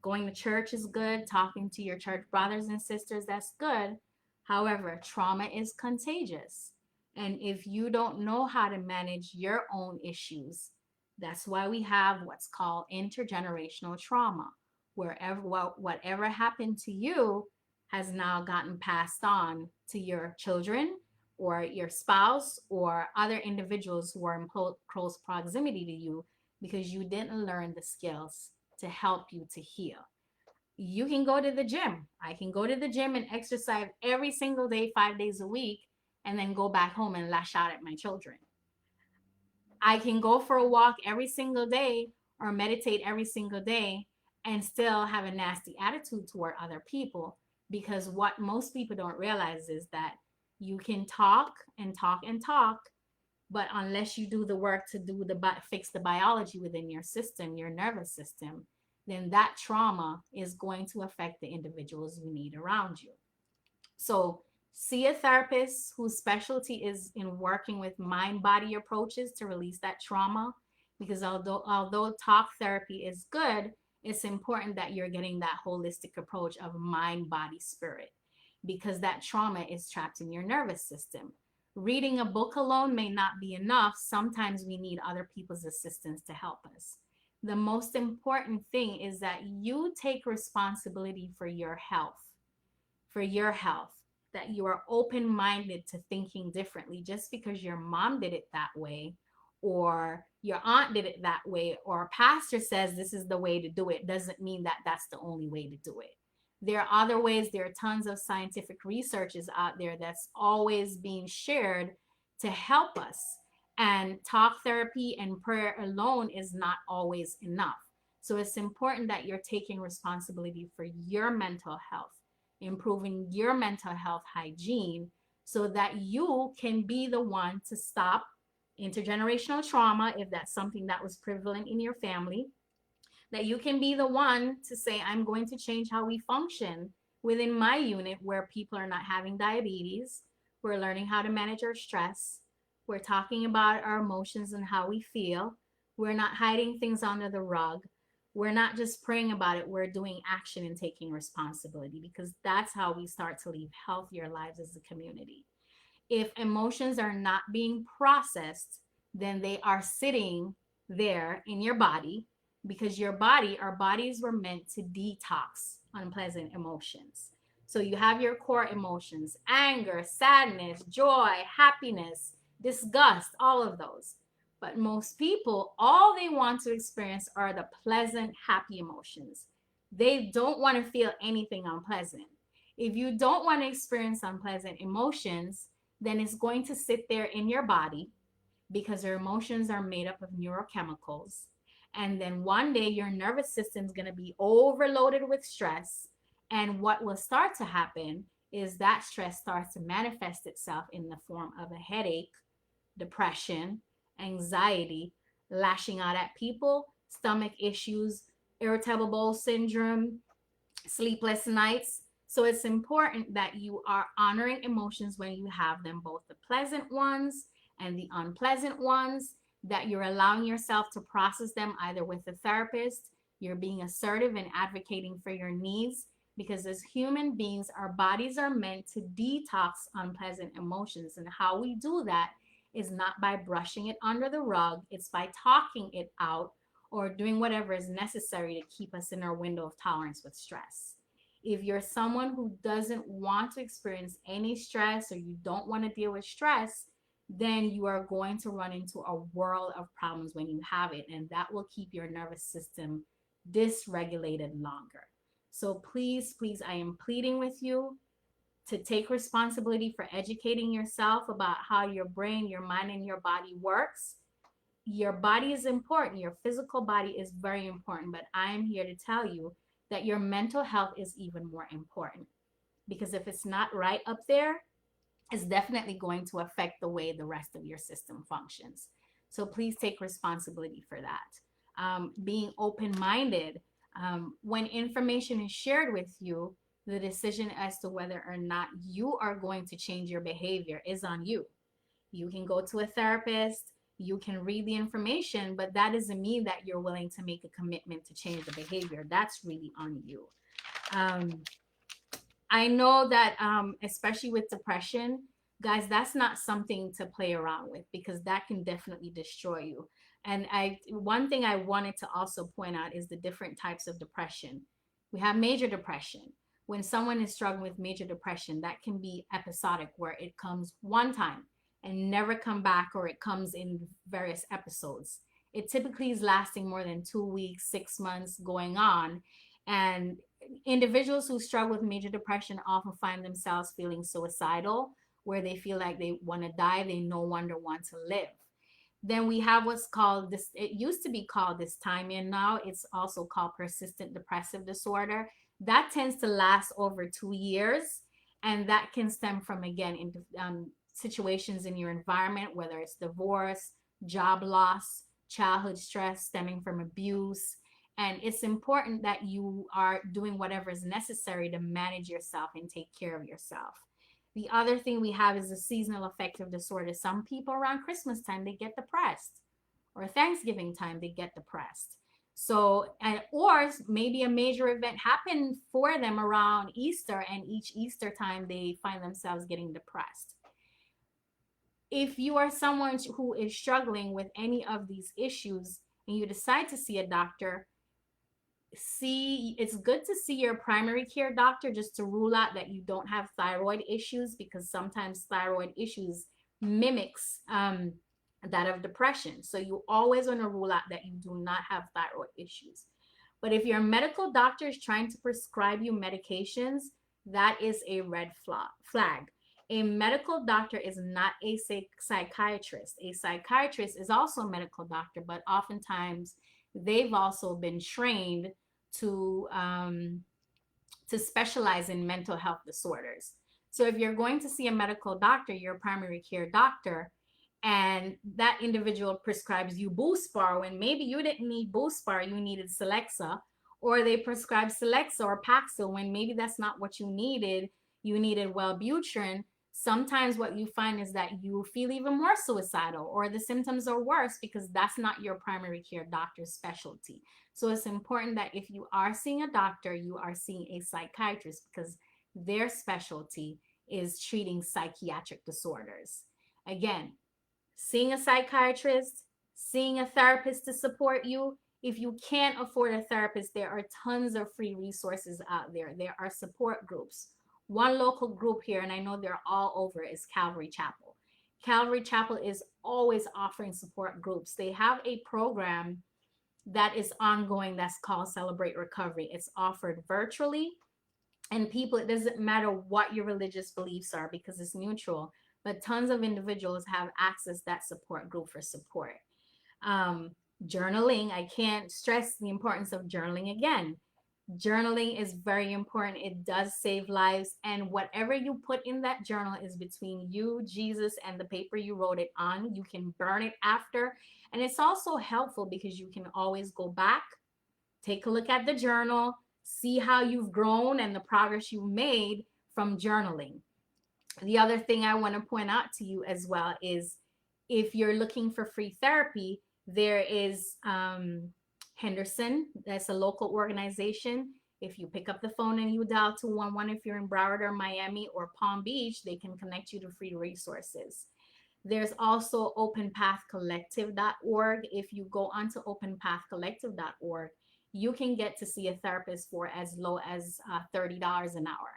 S1: Going to church is good. Talking to your church brothers and sisters, that's good. However, trauma is contagious. And if you don't know how to manage your own issues, that's why we have what's called intergenerational trauma. Whatever happened to you has now gotten passed on to your children or your spouse or other individuals who are in close proximity to you, because you didn't learn the skills to help you to heal. You can go to the gym. I can go to the gym and exercise every single day, 5 days a week, and then go back home and lash out at my children. I can go for a walk every single day or meditate every single day and still have a nasty attitude toward other people, because what most people don't realize is that you can talk and talk and talk, but unless you do the work to fix the biology within your system, your nervous system, then that trauma is going to affect the individuals you need around you. So see a therapist whose specialty is in working with mind body approaches to release that trauma, because although talk therapy is good, it's important that you're getting that holistic approach of mind body spirit, because that trauma is trapped in your nervous system. Reading a book alone may not be enough. Sometimes we need other people's assistance to help us. The most important thing is that you take responsibility for your health, that you are open minded to thinking differently. Just because your mom did it that way, or your aunt did it that way, or a pastor says this is the way to do it, doesn't mean that that's the only way to do it. There are other ways. There are tons of scientific researches out there that's always being shared to help us. And talk therapy and prayer alone is not always enough. So it's important that you're taking responsibility for your mental health, improving your mental health hygiene, so that you can be the one to stop intergenerational trauma if that's something that was prevalent in your family, that you can be the one to say, I'm going to change how we function within my unit, where people are not having diabetes. We're learning how to manage our stress. We're talking about our emotions and how we feel. We're not hiding things under the rug. We're not just praying about it. We're doing action and taking responsibility, because that's how we start to live healthier lives as a community. If emotions are not being processed, then they are sitting there in your body, because our bodies were meant to detox unpleasant emotions. So you have your core emotions: anger, sadness, joy, happiness, disgust, all of those. But most people, all they want to experience are the pleasant, happy emotions. They don't want to feel anything unpleasant. If you don't want to experience unpleasant emotions, then it's going to sit there in your body, because your emotions are made up of neurochemicals. And then one day your nervous system is going to be overloaded with stress. And what will start to happen is that stress starts to manifest itself in the form of a headache, depression, anxiety, lashing out at people, stomach issues, irritable bowel syndrome, sleepless nights. So it's important that you are honoring emotions when you have them, both the pleasant ones and the unpleasant ones, that you're allowing yourself to process them either with a therapist, you're being assertive and advocating for your needs, because as human beings, our bodies are meant to detox unpleasant emotions. And how we do that is not by brushing it under the rug, it's by talking it out or doing whatever is necessary to keep us in our window of tolerance with stress. If you're someone who doesn't want to experience any stress or you don't want to deal with stress, then you are going to run into a world of problems when you have it, and that will keep your nervous system dysregulated longer. So please, please, I am pleading with you to take responsibility for educating yourself about how your brain, your mind, and your body works. Your body is important. Your physical body is very important. But I'm here to tell you that your mental health is even more important. Because if it's not right up there, it's definitely going to affect the way the rest of your system functions. So please take responsibility for that. Being open minded, when information is shared with you, the decision as to whether or not you are going to change your behavior is on you. You can go to a therapist, you can read the information, but that doesn't mean that you're willing to make a commitment to change the behavior. That's really on you. Um, I know that, especially with depression, guys, that's not something to play around with, because that can definitely destroy you. And one thing I wanted to also point out is the different types of depression. We have major depression. When someone is struggling with major depression, that can be episodic, where it comes one time and never come back, or it comes in various episodes. It typically is lasting more than 2 weeks, 6 months, going on. And individuals who struggle with major depression often find themselves feeling suicidal, where they feel like they want to die, they no longer want to live. Then we have what's called this, it used to be called dysthymia, now it's also called persistent depressive disorder. That tends to last over 2 years, and that can stem from, again, in, situations in your environment, whether it's divorce, job loss, childhood stress stemming from abuse. And it's important that you are doing whatever is necessary to manage yourself and take care of yourself. The other thing we have is the seasonal affective disorder. Some people around Christmas time, they get depressed, or Thanksgiving time, they get depressed. So, or maybe a major event happened for them around Easter, and each Easter time they find themselves getting depressed. If you are someone who is struggling with any of these issues and you decide to see a doctor, it's good to see your primary care doctor, just to rule out that you don't have thyroid issues, because sometimes thyroid issues mimics that of depression. So you always want to rule out that you do not have thyroid issues. But if your medical doctor is trying to prescribe you medications, that is a red flag. A medical doctor is not a psychiatrist. A psychiatrist is also a medical doctor, but oftentimes they've also been trained to specialize in mental health disorders. So if you're going to see a medical doctor, your primary care doctor, and that individual prescribes you Buspar when maybe you didn't need Buspar, you needed Celexa, or they prescribe Celexa or Paxil when maybe that's not what you needed Wellbutrin, sometimes what you find is that you feel even more suicidal, or the symptoms are worse, because that's not your primary care doctor's specialty. So it's important that if you are seeing a doctor, you are seeing a psychiatrist, because their specialty is treating psychiatric disorders. Again, seeing a psychiatrist, seeing a therapist to support you. If you can't afford a therapist, there are tons of free resources out there. There are support groups. One local group here, and I know they're all over, is Calvary Chapel. Calvary Chapel is always offering support groups. They have a program that is ongoing that's called Celebrate Recovery. It's offered virtually, and people, it doesn't matter what your religious beliefs are, because it's neutral, but tons of individuals have access to that support group for support. Journaling, I can't stress the importance of journaling again. Journaling is very important. It does save lives. And whatever you put in that journal is between you, Jesus, and the paper you wrote it on. You can burn it after. And it's also helpful because you can always go back, take a look at the journal, see how you've grown and the progress you've made from journaling. The other thing I want to point out to you as well is if you're looking for free therapy, there is Henderson. That's a local organization. If you pick up the phone and you dial 211, if you're in Broward or Miami or Palm Beach, they can connect you to free resources. There's also openpathcollective.org. If you go onto openpathcollective.org, you can get to see a therapist for as low as $30 an hour.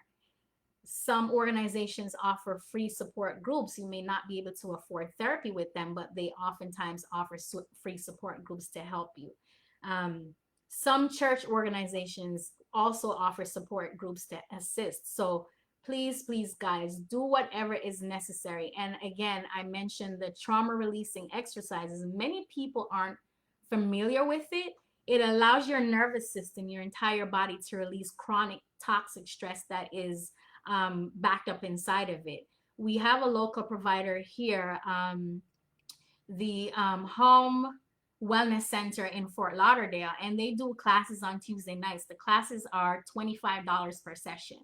S1: Some organizations offer free support groups. You may not be able to afford therapy with them, but they oftentimes offer free support groups to help you. Some church organizations also offer support groups to assist. So please, please, guys, do whatever is necessary. And again, I mentioned the trauma releasing exercises. Many people aren't familiar with it. It allows your nervous system, your entire body, to release chronic toxic stress that is backed up inside of it. We have a local provider here, the Home Wellness Center in Fort Lauderdale, and they do classes on Tuesday nights. The classes are $25 per session.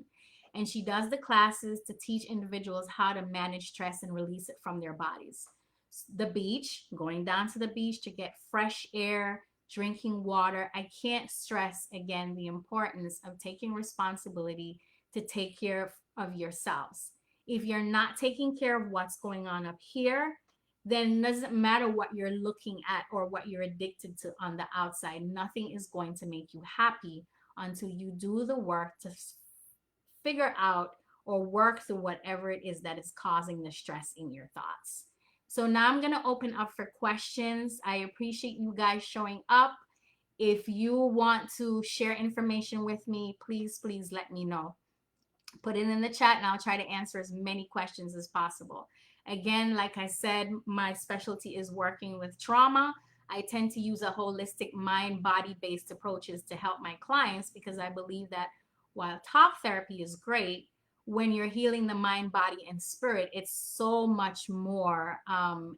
S1: And she does the classes to teach individuals how to manage stress and release it from their bodies. The beach, going down to the beach to get fresh air, drinking water. I can't stress again the importance of taking responsibility to take care of yourselves. If you're not taking care of what's going on up here, then it doesn't matter what you're looking at or what you're addicted to on the outside. Nothing is going to make you happy until you do the work to figure out or work through whatever it is that is causing the stress in your thoughts. So now I'm going to open up for questions. I appreciate you guys showing up. If you want to share information with me, please, please let me know. Put it in the chat and I'll try to answer as many questions as possible. Again, like I said, my specialty is working with trauma. I tend to use a holistic mind body based approaches to help my clients because I believe that while talk therapy is great, when you're healing the mind, body, and spirit, it's so much more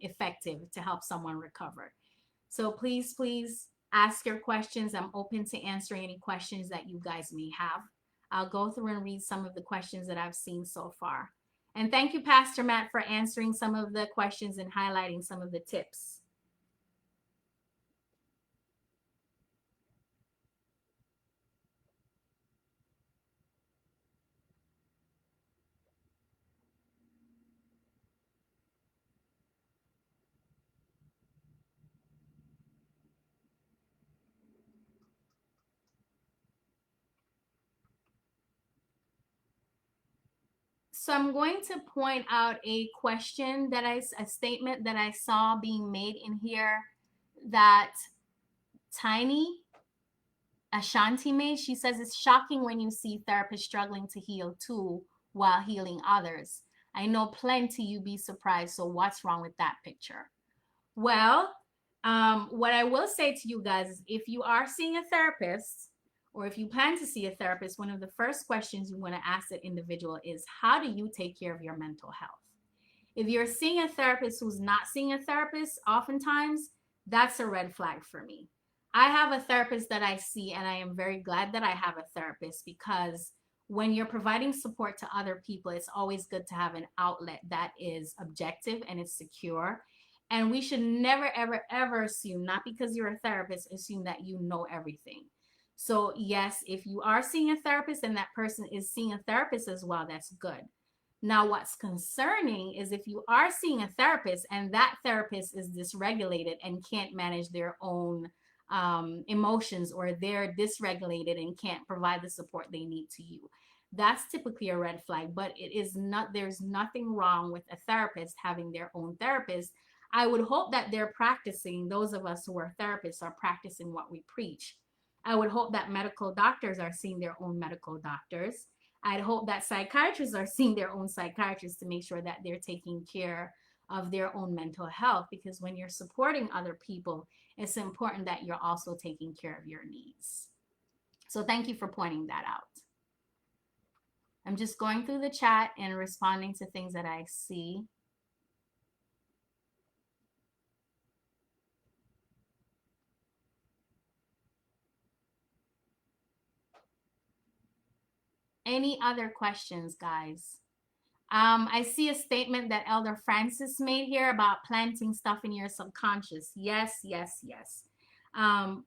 S1: effective to help someone recover. So please, please ask your questions. I'm open to answering any questions that you guys may have. I'll go through and read some of the questions that I've seen so far. And thank you, Pastor Matt, for answering some of the questions and highlighting some of the tips. So I'm going to point out a statement that I saw being made in here that Tiny Ashanti made. She says, it's shocking when you see therapists struggling to heal too while healing others. I know plenty, you'd be surprised. So what's wrong with that picture? Well, what I will say to you guys is if you are seeing a therapist, or if you plan to see a therapist, one of the first questions you want to ask that individual is, how do you take care of your mental health? If you're seeing a therapist who's not seeing a therapist, oftentimes that's a red flag for me. I have a therapist that I see, and I am very glad that I have a therapist because when you're providing support to other people, it's always good to have an outlet that is objective and it's secure. And we should never, ever, ever assume, not because you're a therapist, assume that you know everything. So yes, if you are seeing a therapist and that person is seeing a therapist as well, that's good. Now, what's concerning is if you are seeing a therapist and that therapist is dysregulated and can't manage their own emotions, or they're dysregulated and can't provide the support they need to you. That's typically a red flag, but it is not, there's nothing wrong with a therapist having their own therapist. I would hope that they're practicing, those of us who are therapists are practicing what we preach. I would hope that medical doctors are seeing their own medical doctors. I'd hope that psychiatrists are seeing their own psychiatrists to make sure that they're taking care of their own mental health, because when you're supporting other people, it's important that you're also taking care of your needs. So thank you for pointing that out. I'm just going through the chat and responding to things that I see. Any other questions, guys? I see a statement that Elder Francis made here about planting stuff in your subconscious. Yes, yes, yes.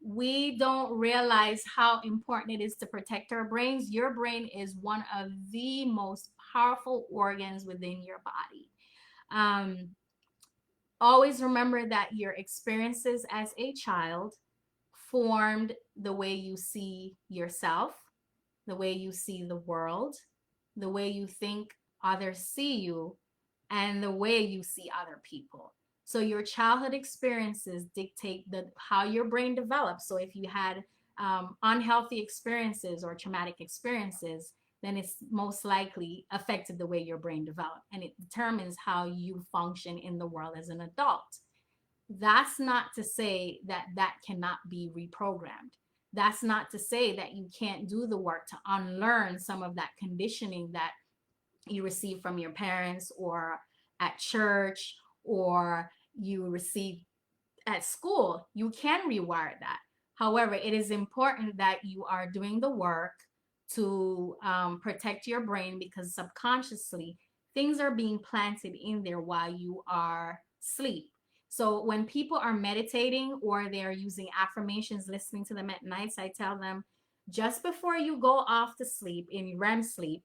S1: We don't realize how important it is to protect our brains. Your brain is one of the most powerful organs within your body. Always remember that your experiences as a child formed the way you see yourself, the way you see the world, the way you think others see you, and the way you see other people. So your childhood experiences dictate how your brain develops. So if you had unhealthy experiences or traumatic experiences, then it's most likely affected the way your brain developed, and it determines how you function in the world as an adult. That's not to say that that cannot be reprogrammed. That's not to say that you can't do the work to unlearn some of that conditioning that you receive from your parents or at church or you receive at school. You can rewire that. However, it is important that you are doing the work to protect your brain, because subconsciously things are being planted in there while you are asleep. So when people are meditating or they're using affirmations, listening to them at nights, I tell them just before you go off to sleep in REM sleep,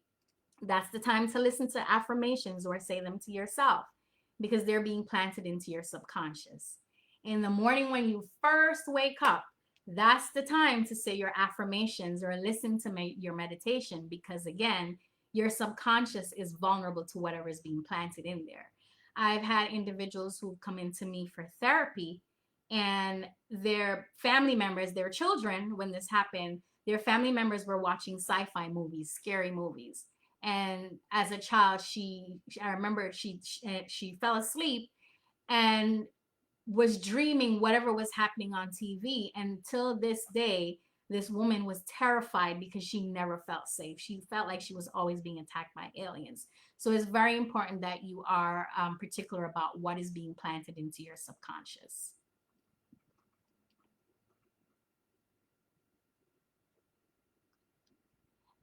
S1: that's the time to listen to affirmations or say them to yourself, because they're being planted into your subconscious. In the morning when you first wake up, that's the time to say your affirmations or listen to your meditation, because again, your subconscious is vulnerable to whatever is being planted in there. I've had individuals who come into me for therapy, and their family members, their children, when this happened, their family members were watching sci-fi movies, scary movies. And as a child, I remember she fell asleep and was dreaming whatever was happening on TV. Until this day, this woman was terrified because she never felt safe. She felt like she was always being attacked by aliens. So it's very important that you are particular about what is being planted into your subconscious.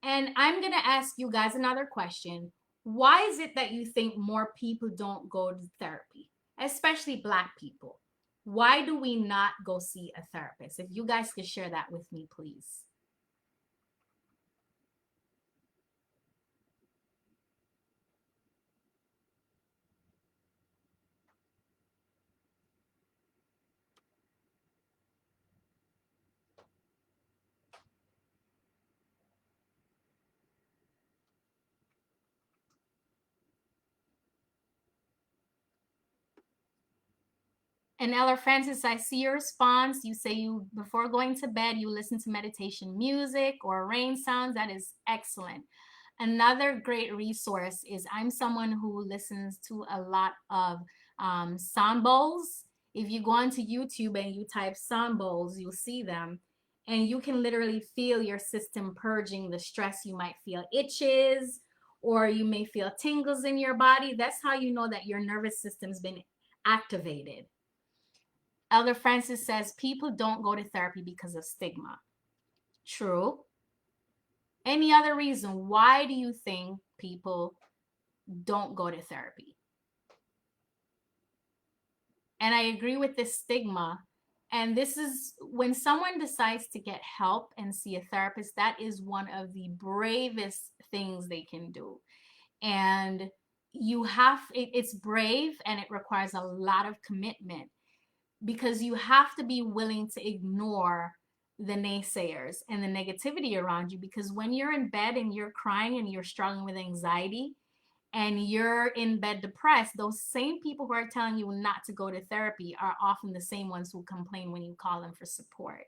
S1: And I'm going to ask you guys another question. Why is it that you think more people don't go to therapy, especially Black people? Why do we not go see a therapist? If you guys could share that with me, please. And Ella Francis, I see your response. You say you, before going to bed, you listen to meditation music or rain sounds. That is excellent. Another great resource is, I'm someone who listens to a lot of sound bowls. If you go onto YouTube and you type sound bowls, you'll see them. And you can literally feel your system purging the stress. You might feel itches, or you may feel tingles in your body. That's how you know that your nervous system's been activated. Elder Francis says people don't go to therapy because of stigma. True. Any other reason? Why do you think people don't go to therapy? And I agree with this stigma. And this is when someone decides to get help and see a therapist, that is one of the bravest things they can do. And it's brave, and it requires a lot of commitment, because you have to be willing to ignore the naysayers and the negativity around you. Because when you're in bed and you're crying and you're struggling with anxiety and you're in bed depressed, those same people who are telling you not to go to therapy are often the same ones who complain when you call them for support.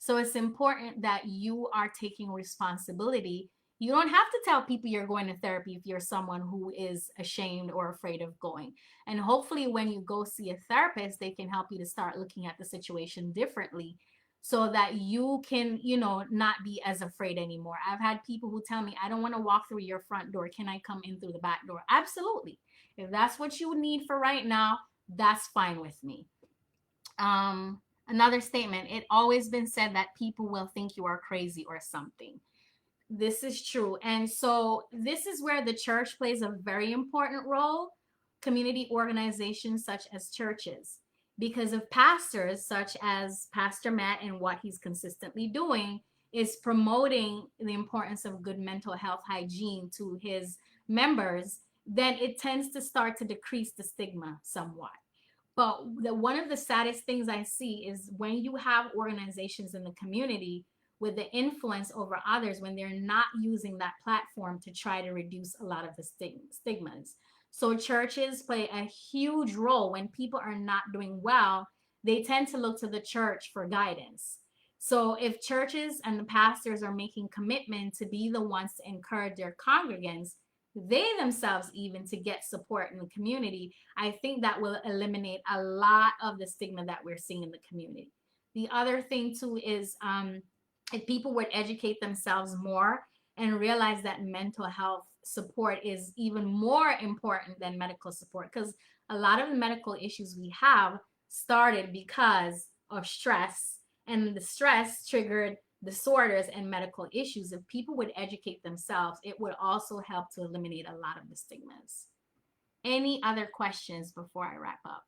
S1: So it's important that you are taking responsibility. You don't have to tell people you're going to therapy if you're someone who is ashamed or afraid of going. And hopefully, when you go see a therapist, they can help you to start looking at the situation differently, so that you can, not be as afraid anymore. I've had people who tell me, I don't want to walk through your front door. Can I come in through the back door? Absolutely. If that's what you need for right now, that's fine with me. Another statement, it always been said that people will think you are crazy or something. This is true. And so this is where the church plays a very important role, community organizations such as churches. Because of pastors such as Pastor Matt, and what he's consistently doing is promoting the importance of good mental health hygiene to his members, then it tends to start to decrease the stigma somewhat. But one of the saddest things I see is when you have organizations in the community with the influence over others, when they're not using that platform to try to reduce a lot of the stigmas. So churches play a huge role. When people are not doing well, they tend to look to the church for guidance. So if churches and the pastors are making commitment to be the ones to encourage their congregants, they themselves even to get support in the community, I think that will eliminate a lot of the stigma that we're seeing in the community. The other thing too is if people would educate themselves more and realize that mental health support is even more important than medical support, because a lot of the medical issues we have started because of stress, and the stress triggered disorders and medical issues. If people would educate themselves, it would also help to eliminate a lot of the stigmas. Any other questions before I wrap up?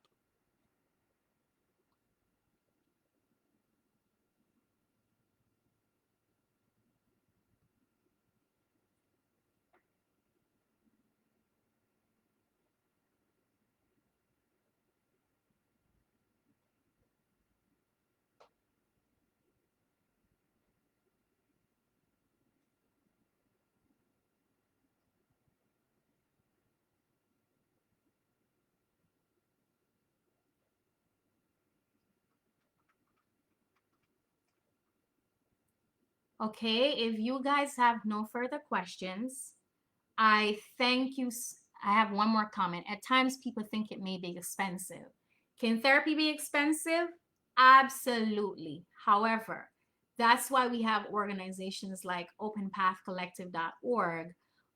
S1: Okay, if you guys have no further questions, I thank you. I have one more comment. At times, people think it may be expensive. Can therapy be expensive? Absolutely. However, that's why we have organizations like openpathcollective.org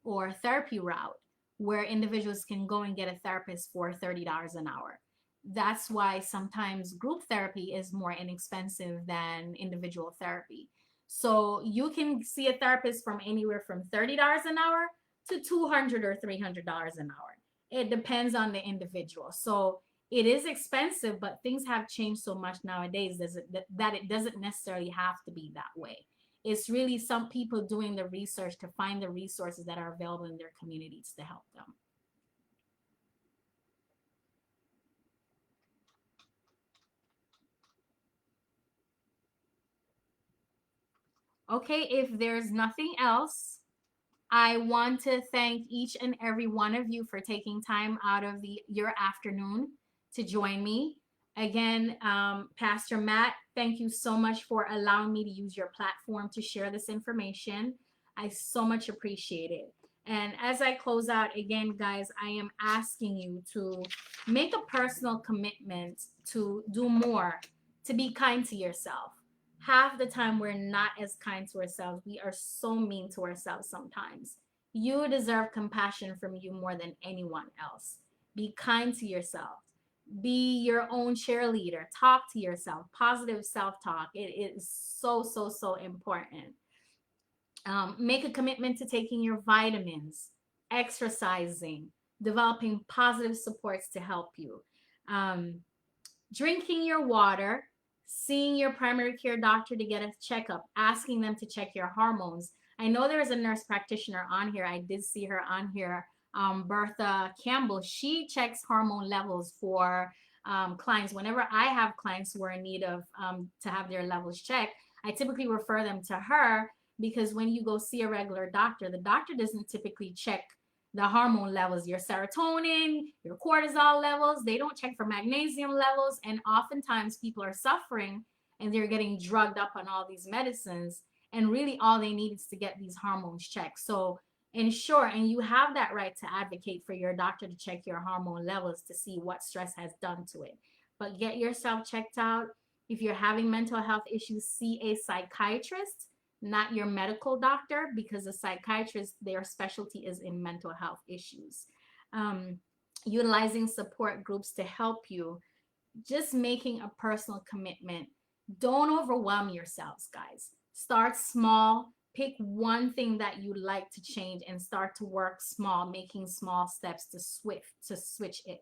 S1: or Therapy Route, where individuals can go and get a therapist for $30 an hour. That's why sometimes group therapy is more inexpensive than individual therapy. So you can see a therapist from anywhere from $30 an hour to $200 or $300 an hour. It depends on the individual. So it is expensive, but things have changed so much nowadays that it doesn't necessarily have to be that way. It's really some people doing the research to find the resources that are available in their communities to help them. Okay, if there's nothing else, I want to thank each and every one of you for taking time out of your afternoon to join me. Again, Pastor Matt, thank you so much for allowing me to use your platform to share this information. I so much appreciate it. And as I close out, again, guys, I am asking you to make a personal commitment to do more, to be kind to yourself. Half the time, we're not as kind to ourselves. We are so mean to ourselves sometimes. You deserve compassion from you more than anyone else. Be kind to yourself. Be your own cheerleader. Talk to yourself. Positive self talk. It is so, so, so important. Make a commitment to taking your vitamins, exercising, developing positive supports to help you. Um, Drinking your water, seeing your primary care doctor to get a checkup, asking them to check your hormones. I know there is a nurse practitioner on here. I did see her on here, Bertha Campbell. She checks hormone levels for clients. Whenever I have clients who are in need of to have their levels checked, I typically refer them to her, because when you go see a regular doctor, the doctor doesn't typically check the hormone levels, your serotonin, your cortisol levels. They don't check for magnesium levels. And oftentimes people are suffering and they're getting drugged up on all these medicines. And really all they need is to get these hormones checked. So ensure, and you have that right to advocate for your doctor to check your hormone levels to see what stress has done to it. But get yourself checked out. If you're having mental health issues, see a psychiatrist, not your medical doctor, because a psychiatrist, their specialty is in mental health issues. Um, Utilizing support groups to help you, just making a personal commitment. Don't overwhelm yourselves, guys. Start small. Pick one thing that you like to change and start to work small, making small steps to switch it.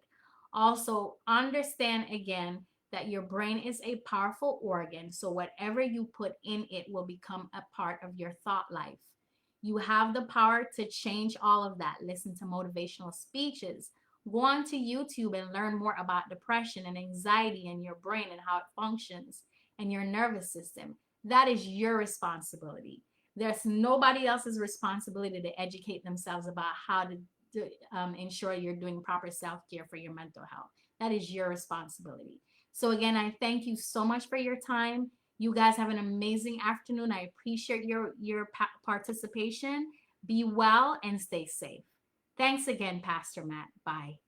S1: Also, understand again that your brain is a powerful organ, so whatever you put in it will become a part of your thought life. You have the power to change all of that. Listen to motivational speeches. Go on to YouTube and learn more about depression and anxiety and your brain and how it functions and your nervous system. That is your responsibility. There's nobody else's responsibility to educate themselves about how to ensure you're doing proper self-care for your mental health. That is your responsibility. So again, I thank you so much for your time. You guys have an amazing afternoon. I appreciate your participation. Be well and stay safe. Thanks again, Pastor Matt. Bye.